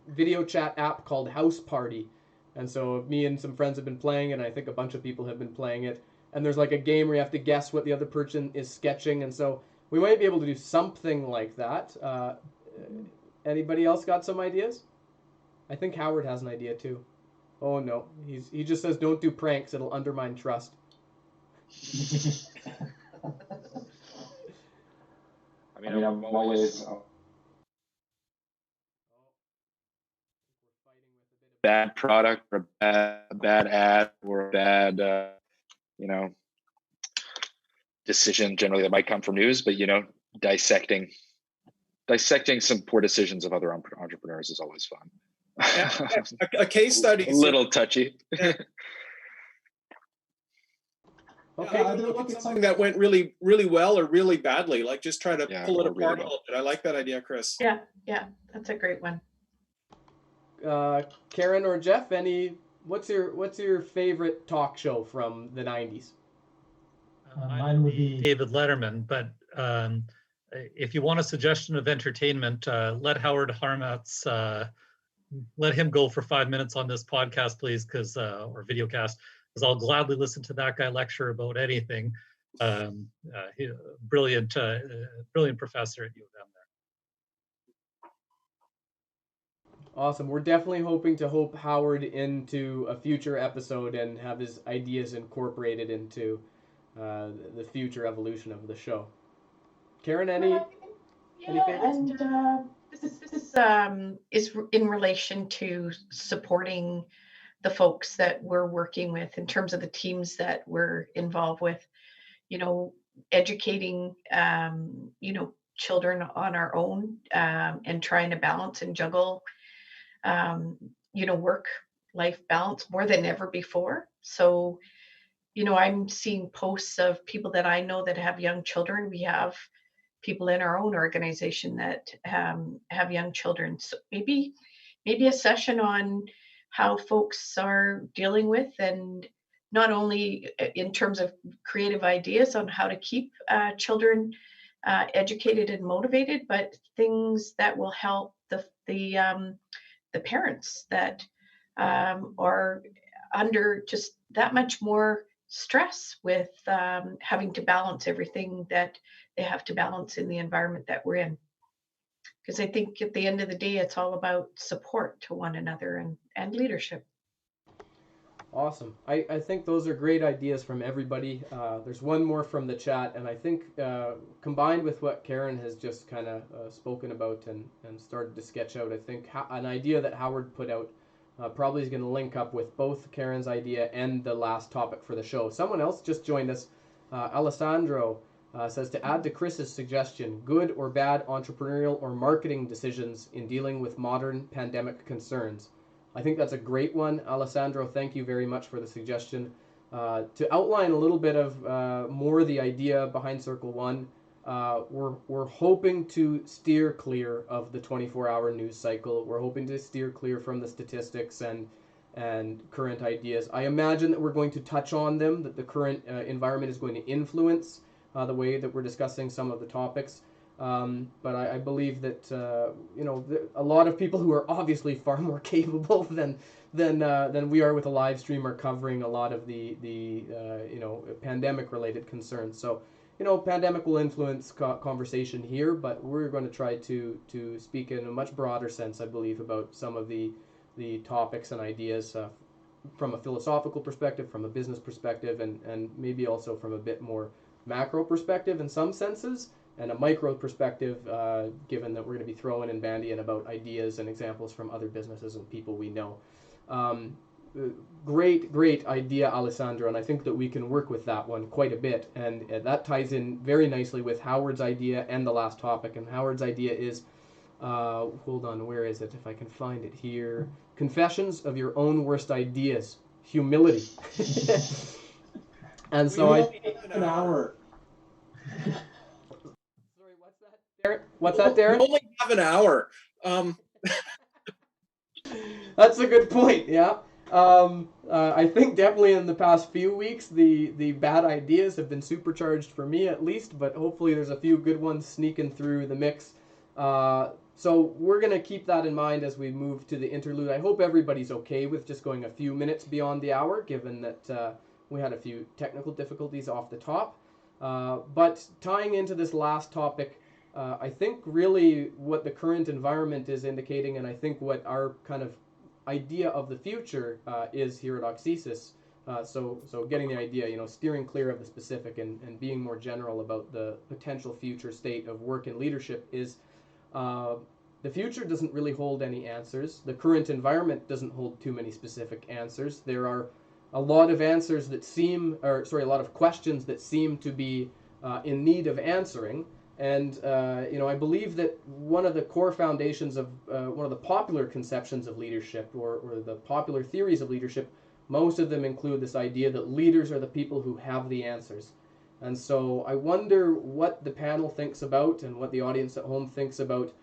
video chat app called House Party, and so me and some friends have been playing it, and I think a bunch of people have been playing it. And there's like a game where you have to guess what the other person is sketching, and so we might be able to do something like that. Anybody else got some ideas? I think Howard has an idea too. Oh no, he just says don't do pranks; it'll undermine trust. I mean, I'm always bad product or a bad ad or a bad, decision generally that might come from news, but dissecting some poor decisions of other entrepreneurs is always fun. A case study. A little touchy. Yeah. Okay. Look at something that went really, really well or really badly. Like just try to pull it apart really a little bit. I like that idea, Chris. Yeah, that's a great one. Karen or Jeff, what's your favorite talk show from the 90s? Mine would be David Letterman, but if you want a suggestion of entertainment, let Howard Harmatz, let him go for 5 minutes on this podcast, please, or videocast, because I'll gladly listen to that guy lecture about anything. Brilliant professor at U of M there. Awesome. We're definitely hoping to hope Howard into a future episode and have his ideas incorporated into the future evolution of the show. Karen, any favorites? And this is in relation to supporting the folks that we're working with in terms of the teams that we're involved with, educating, children on our own, and trying to balance and juggle, work-life balance more than ever before. So, I'm seeing posts of people that I know that have young children. We have people in our own organization that have young children. So maybe a session on how folks are dealing with, and not only in terms of creative ideas on how to keep children educated and motivated, but things that will help the parents that are under just that much more stress with having to balance everything that they have to balance in the environment that we're in. Because I think at the end of the day, it's all about support to one another and leadership. Awesome. I think those are great ideas from everybody. There's one more from the chat, and I think combined with what Karen has just kind of spoken about and started to sketch out, I think an idea that Howard put out probably is going to link up with both Karen's idea and the last topic for the show. Someone else just joined us. Alessandro says to add to Chris's suggestion, good or bad entrepreneurial or marketing decisions in dealing with modern pandemic concerns. I think that's a great one, Alessandro. Thank you very much for the suggestion. To outline a little bit of more the idea behind Circle One, we're hoping to steer clear of the 24-hour news cycle. We're hoping to steer clear from the statistics and current ideas. I imagine that we're going to touch on them, that the current environment is going to influence the way that we're discussing some of the topics. But I believe that a lot of people who are obviously far more capable than we are with a live stream are covering a lot of the pandemic related concerns. So pandemic will influence conversation here, but we're going to try to speak in a much broader sense, I believe, about some of the topics and ideas from a philosophical perspective, from a business perspective, and maybe also from a bit more macro perspective in some senses, and a micro perspective, given that we're going to be throwing in bandy and about ideas and examples from other businesses and people we know. Great idea, Alessandro, and I think that we can work with that one quite a bit, and that ties in very nicely with Howard's idea and the last topic. And Howard's idea is, hold on, where is it? If I can find it here. Confessions of your own worst ideas. Humility. And so an hour. Sorry, what's that, Darren? What's that, Darren? We only have an hour. That's a good point. Yeah. I think definitely in the past few weeks, the bad ideas have been supercharged for me at least, but hopefully there's a few good ones sneaking through the mix. So we're going to keep that in mind as we move to the interlude. I hope everybody's okay with just going a few minutes beyond the hour, given that we had a few technical difficulties off the top. But tying into this last topic, I think really what the current environment is indicating, and I think what our kind of idea of the future is here at Auxesis. So getting the idea, steering clear of the specific and being more general about the potential future state of work and leadership is the future doesn't really hold any answers. The current environment doesn't hold too many specific answers. There are a lot of answers that a lot of questions that seem to be in need of answering. And I believe that one of the core foundations of one of the popular conceptions of leadership, or the popular theories of leadership, most of them include this idea that leaders are the people who have the answers. And so I wonder what the panel thinks about, and what the audience at home thinks about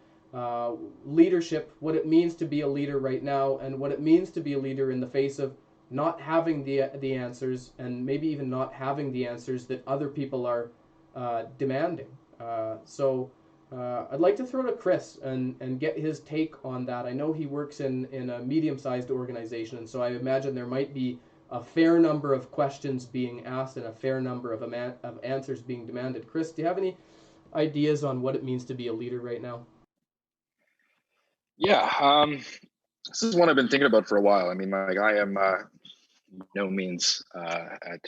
leadership, what it means to be a leader right now, and what it means to be a leader in the face of not having the answers, and maybe even not having the answers that other people are demanding. So I'd like to throw to Chris and get his take on that. I know he works in a medium-sized organization, and so I imagine there might be a fair number of questions being asked and a fair number of answers being demanded. Chris, do you have any ideas on what it means to be a leader right now? Yeah, this is one I've been thinking about for a while. I mean, I am no means at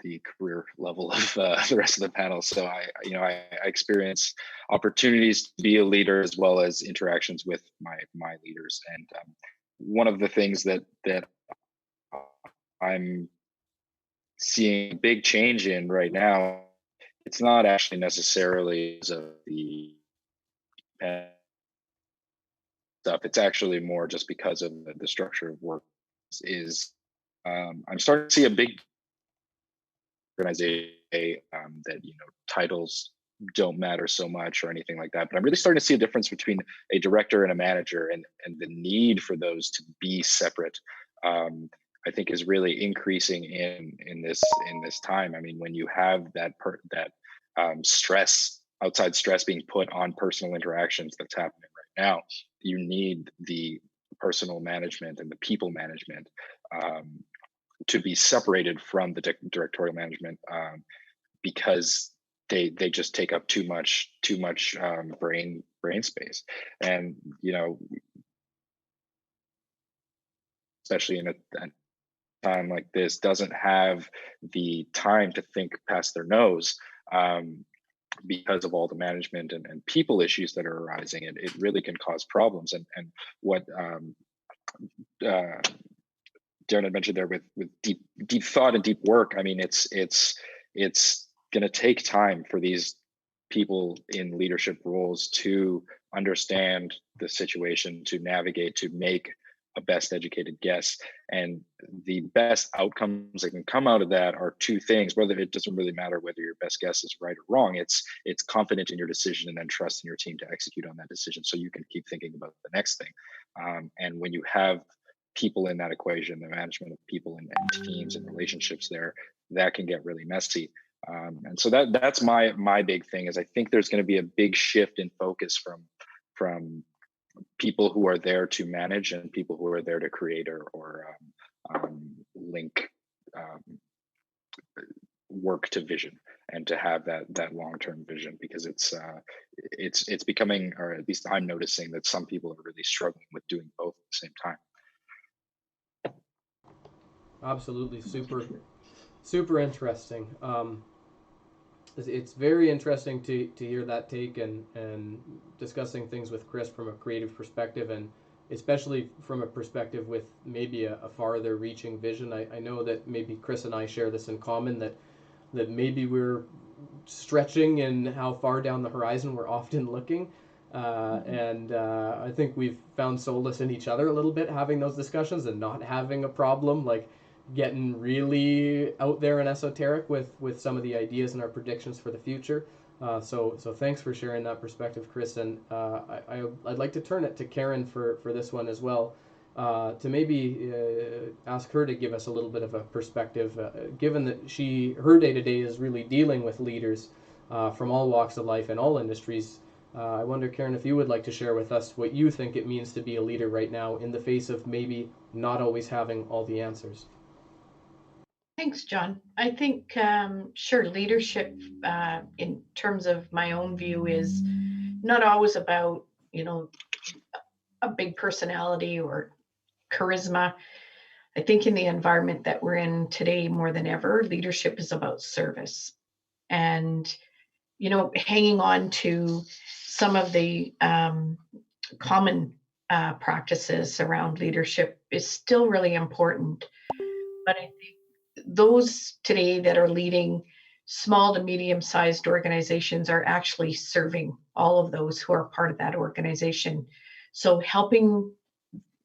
the career level of the rest of the panel. So I experience opportunities to be a leader as well as interactions with my leaders. And one of the things that I'm seeing a big change in right now, it's not actually necessarily because of the stuff. It's actually more just because of the structure of work. I'm starting to see a big organization that titles don't matter so much or anything like that, but I'm really starting to see a difference between a director and a manager, and the need for those to be separate. I think is really increasing in this time. I mean, when you have that stress, outside stress being put on personal interactions that's happening right now, you need the personal management and the people management to be separated from the directorial management, because they just take up too much brain space. And especially in a time like this, doesn't have the time to think past their nose, because of all the management and people issues that are arising. It really can cause problems. And what Darren had mentioned there with deep thought and deep work, I mean, it's going to take time for these people in leadership roles to understand the situation, to navigate, to make a best educated guess. And the best outcomes that can come out of that are two things. Whether it doesn't really matter whether your best guess is right or wrong, it's confident in your decision and then trust in your team to execute on that decision, so you can keep thinking about the next thing. And when you have people in that equation, the management of people and teams and relationships there, that can get really messy. And so that's my big thing, is I think there's going to be a big shift in focus from people who are there to manage and people who are there to create or link work to vision, and to have that long-term vision, because it's becoming, or at least I'm noticing, that some people are really struggling with doing both at the same time. Absolutely, super interesting. It's very interesting to hear that take, and discussing things with Chris from a creative perspective, and especially from a perspective with maybe a farther reaching vision. I know that maybe Chris and I share this in common, that maybe we're stretching in how far down the horizon we're often looking. And I think we've found solace in each other a little bit, having those discussions and not having a problem like getting really out there and esoteric with some of the ideas and our predictions for the future. So thanks for sharing that perspective, Chris. And I'd like to turn it to Karen for this one as well, to maybe ask her to give us a little bit of a perspective, given that her day-to-day is really dealing with leaders from all walks of life and all industries. I wonder, Karen, if you would like to share with us what you think it means to be a leader right now in the face of maybe not always having all the answers. Thanks, John. I think, sure, leadership in terms of my own view is not always about, a big personality or charisma. I think in the environment that we're in today, more than ever, leadership is about service. And, hanging on to some of the common practices around leadership is still really important. But I think those today that are leading small to medium-sized organizations are actually serving all of those who are part of that organization. So helping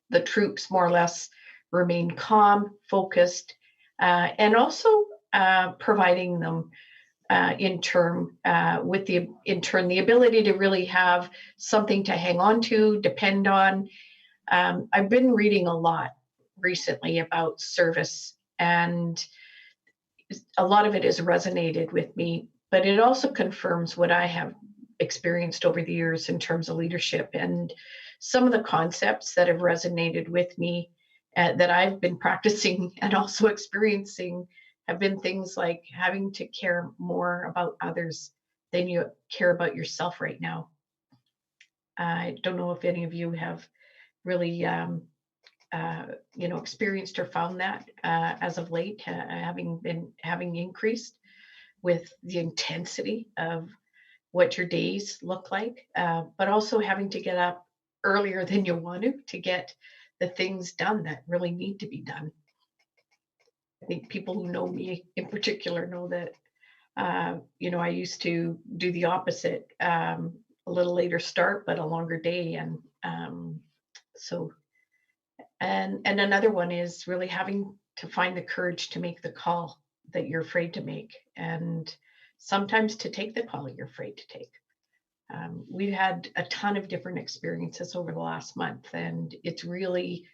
the troops more or less remain calm, focused, and also providing them in turn the ability to really have something to hang on to, depend on. I've been reading a lot recently about service, and a lot of it has resonated with me, but it also confirms what I have experienced over the years in terms of leadership. And some of the concepts that have resonated with me that I've been practicing and also experiencing have been things like having to care more about others than you care about yourself right now. I don't know if any of you have really experienced or found that as of late, having increased with the intensity of what your days look like, but also having to get up earlier than you want to get the things done that really need to be done. I think people who know me in particular know that, I used to do the opposite, a little later start, but a longer day. And And another one is really having to find the courage to make the call that you're afraid to make, and sometimes to take the call you're afraid to take. We've had a ton of different experiences over the last month, and it's really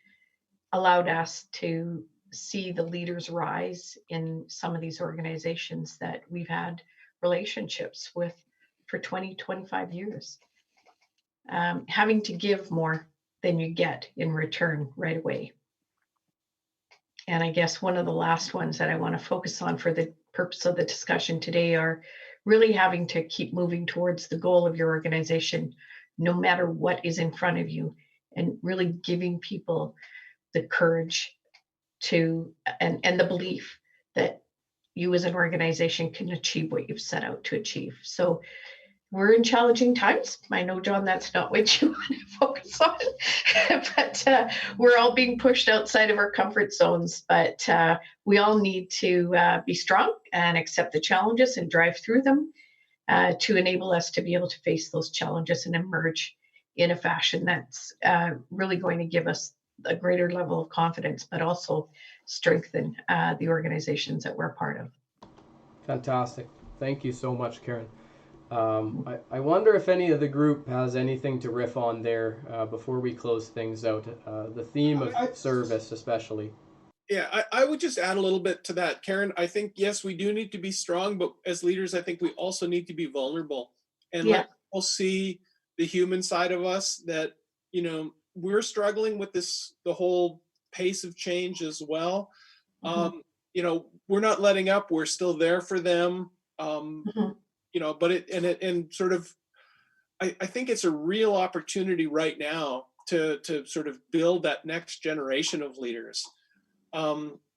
allowed us to see the leaders rise in some of these organizations that we've had relationships with for 20, 25 years. Having to give more than you get in return right away. And I guess one of the last ones that I want to focus on for the purpose of the discussion today are really having to keep moving towards the goal of your organization, no matter what is in front of you, and really giving people the courage to, and the belief that you as an organization can achieve what you've set out to achieve. So we're in challenging times. I know, John, that's not what you want to focus on, but we're all being pushed outside of our comfort zones. But we all need to be strong and accept the challenges and drive through them to enable us to be able to face those challenges and emerge in a fashion that's really going to give us a greater level of confidence, but also strengthen the organizations that we're part of. Fantastic. Thank you so much, Karen. I wonder if any of the group has anything to riff on there before we close things out. The theme of service, especially. Yeah, I would just add a little bit to that, Karen. I think, yes, we do need to be strong, but as leaders, I think we also need to be vulnerable and let people see the human side of us, that, you know, we're struggling with this, the whole pace of change as well. You know, we're not letting up. We're still there for them. You know, but and sort of, I think it's a real opportunity right now to sort of build that next generation of leaders.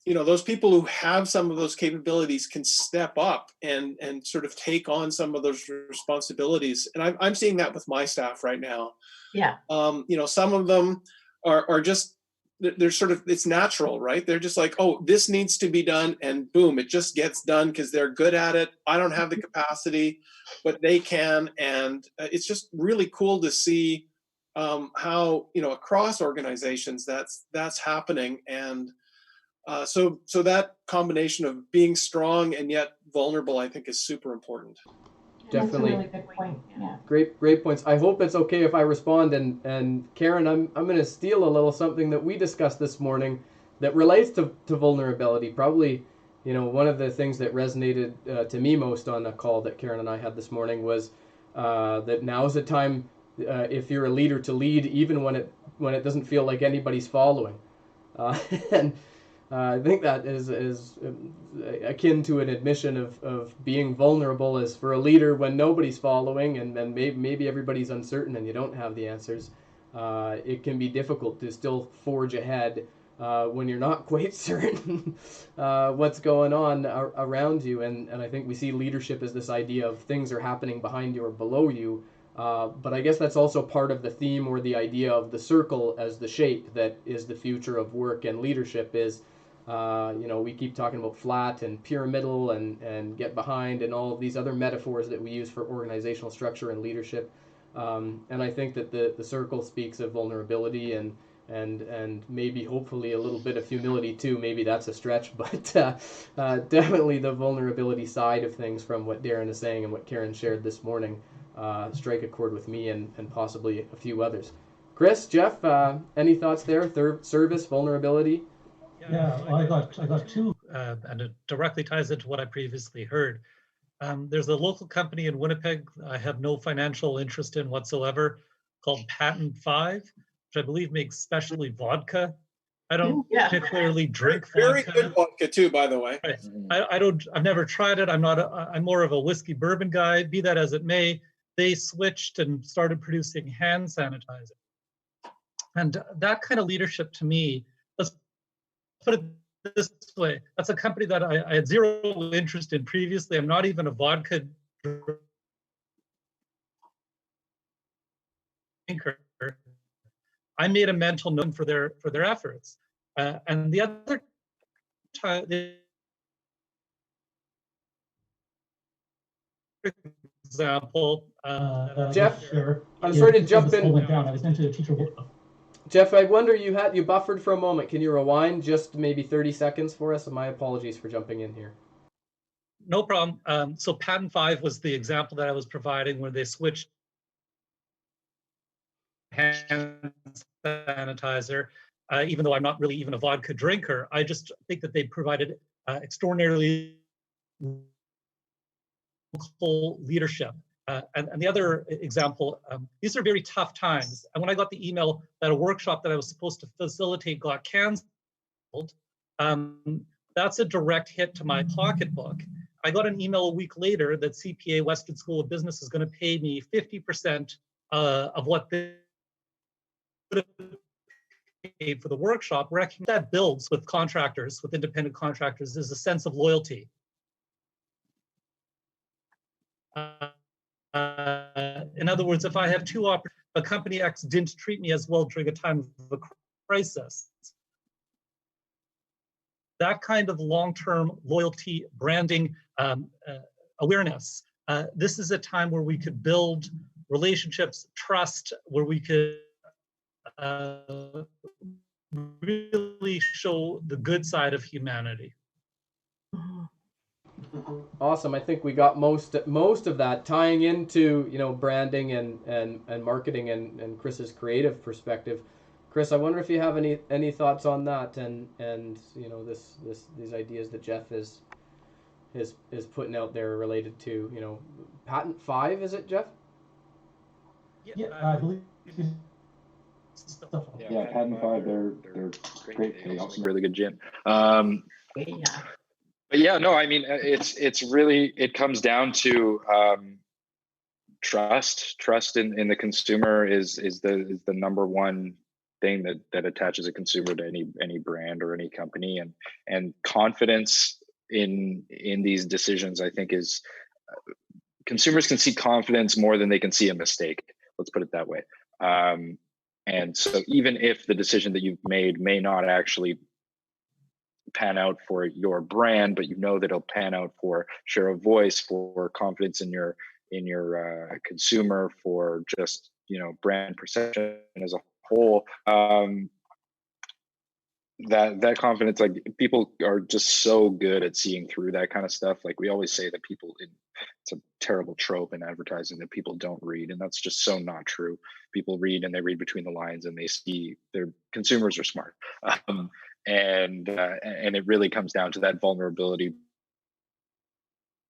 You know, those people who have some of those capabilities can step up and sort of take on some of those responsibilities. And I'm seeing that with my staff right now. Yeah. You know, some of them are just, they're sort of, it's natural, right? They're just like, oh, this needs to be done, and boom, it just gets done because they're good at it. I don't have the capacity, but they can. And it's just really cool to see how, you know, across organizations that's happening. And so that combination of being strong and yet vulnerable, I think, is super important. Definitely. That's a really good point. Yeah. Great points. I hope it's okay if I respond. And Karen, I'm going to steal a little something that we discussed this morning that relates to vulnerability. Probably, you know, one of the things that resonated to me most on the call that Karen and I had this morning was that now is the time, if you're a leader, to lead even when it doesn't feel like anybody's following. And I think that is akin to an admission of being vulnerable as for a leader when nobody's following and then maybe everybody's uncertain and you don't have the answers. It can be difficult to still forge ahead when you're not quite certain what's going on around you. And I think we see leadership as this idea of things are happening behind you or below you. But I guess that's also part of the theme or the idea of the circle as the shape that is the future of work and leadership is. You know, we keep talking about flat and pyramidal and get behind and all of these other metaphors that we use for organizational structure and leadership. And I think that the circle speaks of vulnerability and maybe hopefully a little bit of humility too. Maybe that's a stretch, but definitely the vulnerability side of things from what Darren is saying and what Karen shared this morning strike a chord with me and possibly a few others. Chris, Jeff, any thoughts there? Service, vulnerability? Yeah, well, I got two, and it directly ties into what I previously heard. There's a local company in Winnipeg I have no financial interest in whatsoever called Patent 5, which I believe makes specialty vodka. I don't particularly drink very vodka. Very good vodka too, by the way. Right. I've never tried it. I'm more of a whiskey bourbon guy. Be that as it may, they switched and started producing hand sanitizer. And that kind of leadership to me, let's put it this way, that's a company that I had zero interest in previously. I'm not even a vodka drinker. I made a mental note for their efforts. And the other time, the example, Jeff, I'm sorry to jump in. I was into a teacher. Jeff, I wonder you buffered for a moment. Can you rewind just maybe 30 seconds for us? And my apologies for jumping in here. No problem. So Patent 5 was the example that I was providing where they switched hand sanitizer. Even though I'm not really even a vodka drinker, I just think that they provided extraordinarily local leadership. And the other example, these are very tough times. And when I got the email that a workshop that I was supposed to facilitate got canceled, That's a direct hit to my pocketbook. I got an email a week later that CPA Western School of Business is going to pay me 50% of what they would have paid for the workshop. Where that builds with contractors, with independent contractors, is a sense of loyalty. In other words, if I have two opportunities, a company X didn't treat me as well during a time of a crisis, that kind of long-term loyalty, branding, awareness. This is a time where we could build relationships, trust, where we could really show the good side of humanity. Awesome. I think we got most of that tying into, you know, branding and marketing and Chris's creative perspective. Chris, I wonder if you have any thoughts on that and you know these ideas that Jeff is putting out there related to, you know, patent 5, is it, Jeff? Yeah, I believe. Yeah, patent 5, they're great. They also really good gin. Yeah. But yeah, no, I mean, it's really, it comes down to trust in the consumer is the number one thing that attaches a consumer to any brand or any company, and confidence in these decisions, I think, is consumers can see confidence more than they can see a mistake. Let's put it that way. And so even if the decision that you've made may not actually pan out for your brand, but you know that it'll pan out for share of voice, for confidence in your consumer, for just, you know, brand perception as a whole, that confidence, like, people are just so good at seeing through that kind of stuff. Like, we always say that it's a terrible trope in advertising that people don't read, and that's just so not true. People read, and they read between the lines, and they see their consumers are smart. And it really comes down to that vulnerability.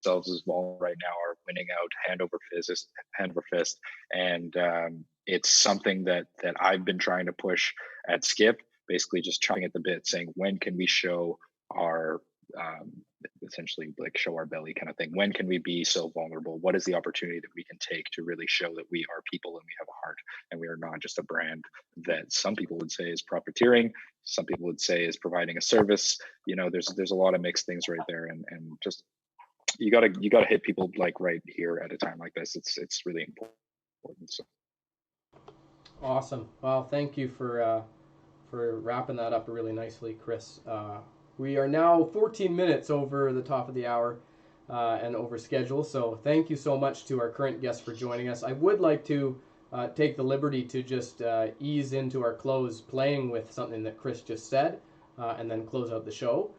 Themselves as vulnerable right now are winning out hand over fist, and it's something that I've been trying to push at Skip, basically just trying at the bit, saying, when can we show our essentially like show our belly kind of thing? When can we be so vulnerable? What is the opportunity that we can take to really show that we are people and we have a heart, and we are not just a brand that some people would say is profiteering, some people would say is providing a service. You know, there's a lot of mixed things right there, and just you gotta hit people like right here at a time like this. It's really important. So. Awesome. Well, thank you for wrapping that up really nicely, Chris. We are now 14 minutes over the top of the hour and over schedule, so thank you so much to our current guests for joining us. I would like to take the liberty to just ease into our close, playing with something that Chris just said, and then close out the show.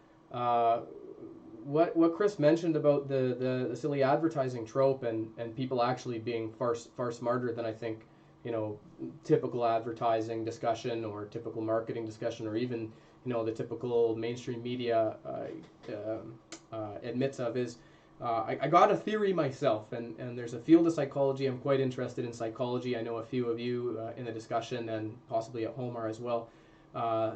What Chris mentioned about the silly advertising trope and people actually being far smarter than, I think, you know, typical advertising discussion or typical marketing discussion, or even, you know, the typical mainstream media admits of, is I got a theory myself, and there's a field of psychology. I'm quite interested in psychology. I know a few of you in the discussion and possibly at home are as well.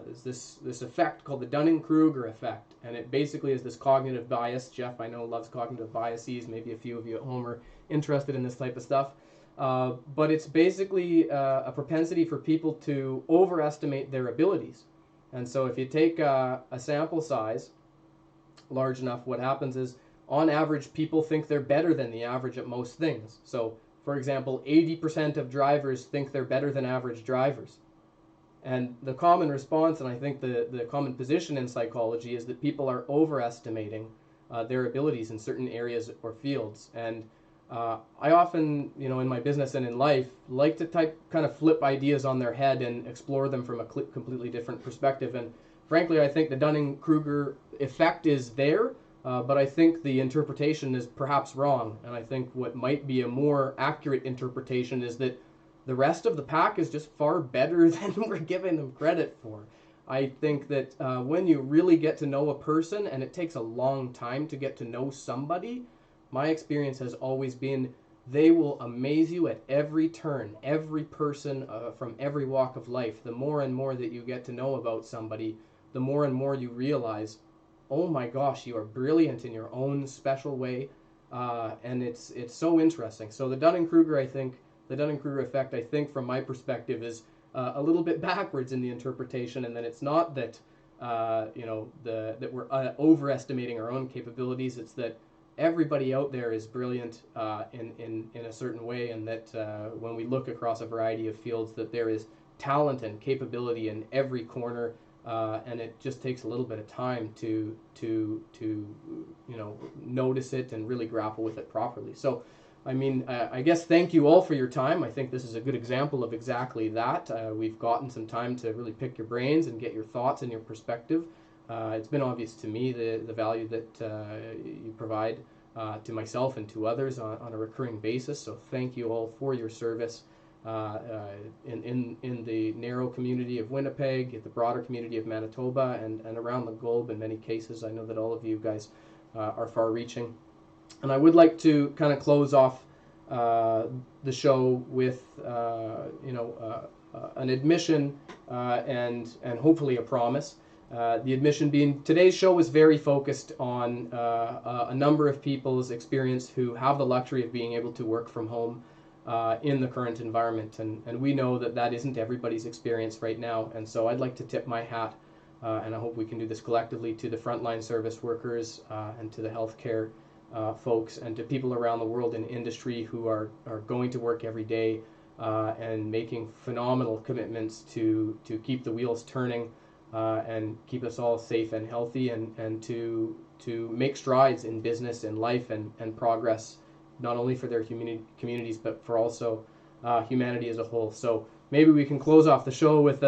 Is this effect called the Dunning-Kruger effect, and it basically is this cognitive bias. Jeff, I know, loves cognitive biases. Maybe a few of you at home are interested in this type of stuff. But it's basically a propensity for people to overestimate their abilities. And so if you take a sample size large enough, what happens is, on average, people think they're better than the average at most things. So, for example, 80% of drivers think they're better than average drivers. And the common response, and I think the common position in psychology, is that people are overestimating their abilities in certain areas or fields. And I often, you know, in my business and in life, like to kind of flip ideas on their head and explore them from a completely different perspective. And frankly, I think the Dunning-Kruger effect is there, but I think the interpretation is perhaps wrong. And I think what might be a more accurate interpretation is that the rest of the pack is just far better than we're giving them credit for. I think that when you really get to know a person, and it takes a long time to get to know somebody, my experience has always been they will amaze you at every turn. Every person from every walk of life, the more and more that you get to know about somebody, the more and more you realize, oh my gosh, you are brilliant in your own special way, and it's so interesting. So the Dunning-Kruger effect, I think, from my perspective, is a little bit backwards in the interpretation, and that it's not that that we're overestimating our own capabilities. It's that everybody out there is brilliant in a certain way, and that when we look across a variety of fields, that there is talent and capability in every corner, and it just takes a little bit of time to notice it and really grapple with it properly. So, I mean, I guess thank you all for your time. I think this is a good example of exactly that. We've gotten some time to really pick your brains and get your thoughts and your perspective. It's been obvious to me the value that you provide to myself and to others on a recurring basis. So thank you all for your service in the narrow community of Winnipeg, the broader community of Manitoba, and around the globe in many cases. I know that all of you guys are far-reaching. And I would like to kind of close off the show with an admission and hopefully a promise. The admission being, today's show was very focused on a number of people's experience who have the luxury of being able to work from home in the current environment. And we know that that isn't everybody's experience right now. And so I'd like to tip my hat, and I hope we can do this collectively, to the frontline service workers and to the healthcare folks and to people around the world in industry who are going to work every day and making phenomenal commitments to keep the wheels turning and keep us all safe and healthy, and to make strides in business and life and progress, not only for their communities but for also humanity as a whole. So maybe we can close off the show with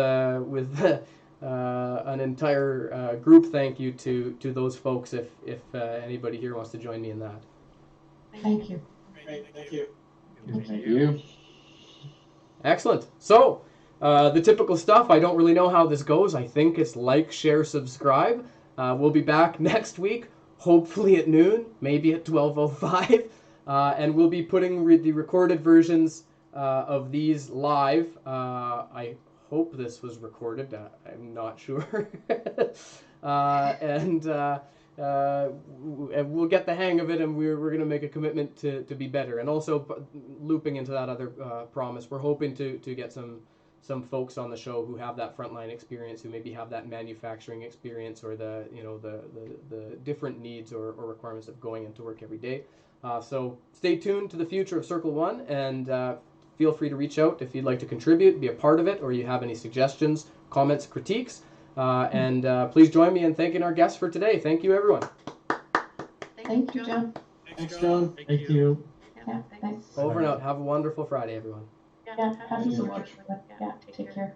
an entire group thank you to those folks, if anybody here wants to join me in that. Thank you. Great, thank you. Thank you. Excellent. So the typical stuff, I don't really know how this goes. I think it's like, share, subscribe. We'll be back next week, hopefully at noon, maybe at 12:05, and we'll be putting the recorded versions of these live. I hope this was recorded. I'm not sure. And we'll get the hang of it, and we're going to make a commitment to be better. And also looping into that other promise, we're hoping to get some folks on the show who have that frontline experience, who maybe have that manufacturing experience, or the different needs or requirements of going into work every day. So stay tuned to the future of Circle One, and feel free to reach out if you'd like to contribute, be a part of it, or you have any suggestions, comments, critiques. And please join me in thanking our guests for today. Thank you, everyone. Thank you, John. Thanks, John. Thank you. Yeah, thanks. Over and out. Have a wonderful Friday, everyone. Yeah, happy so much. Yeah, take care.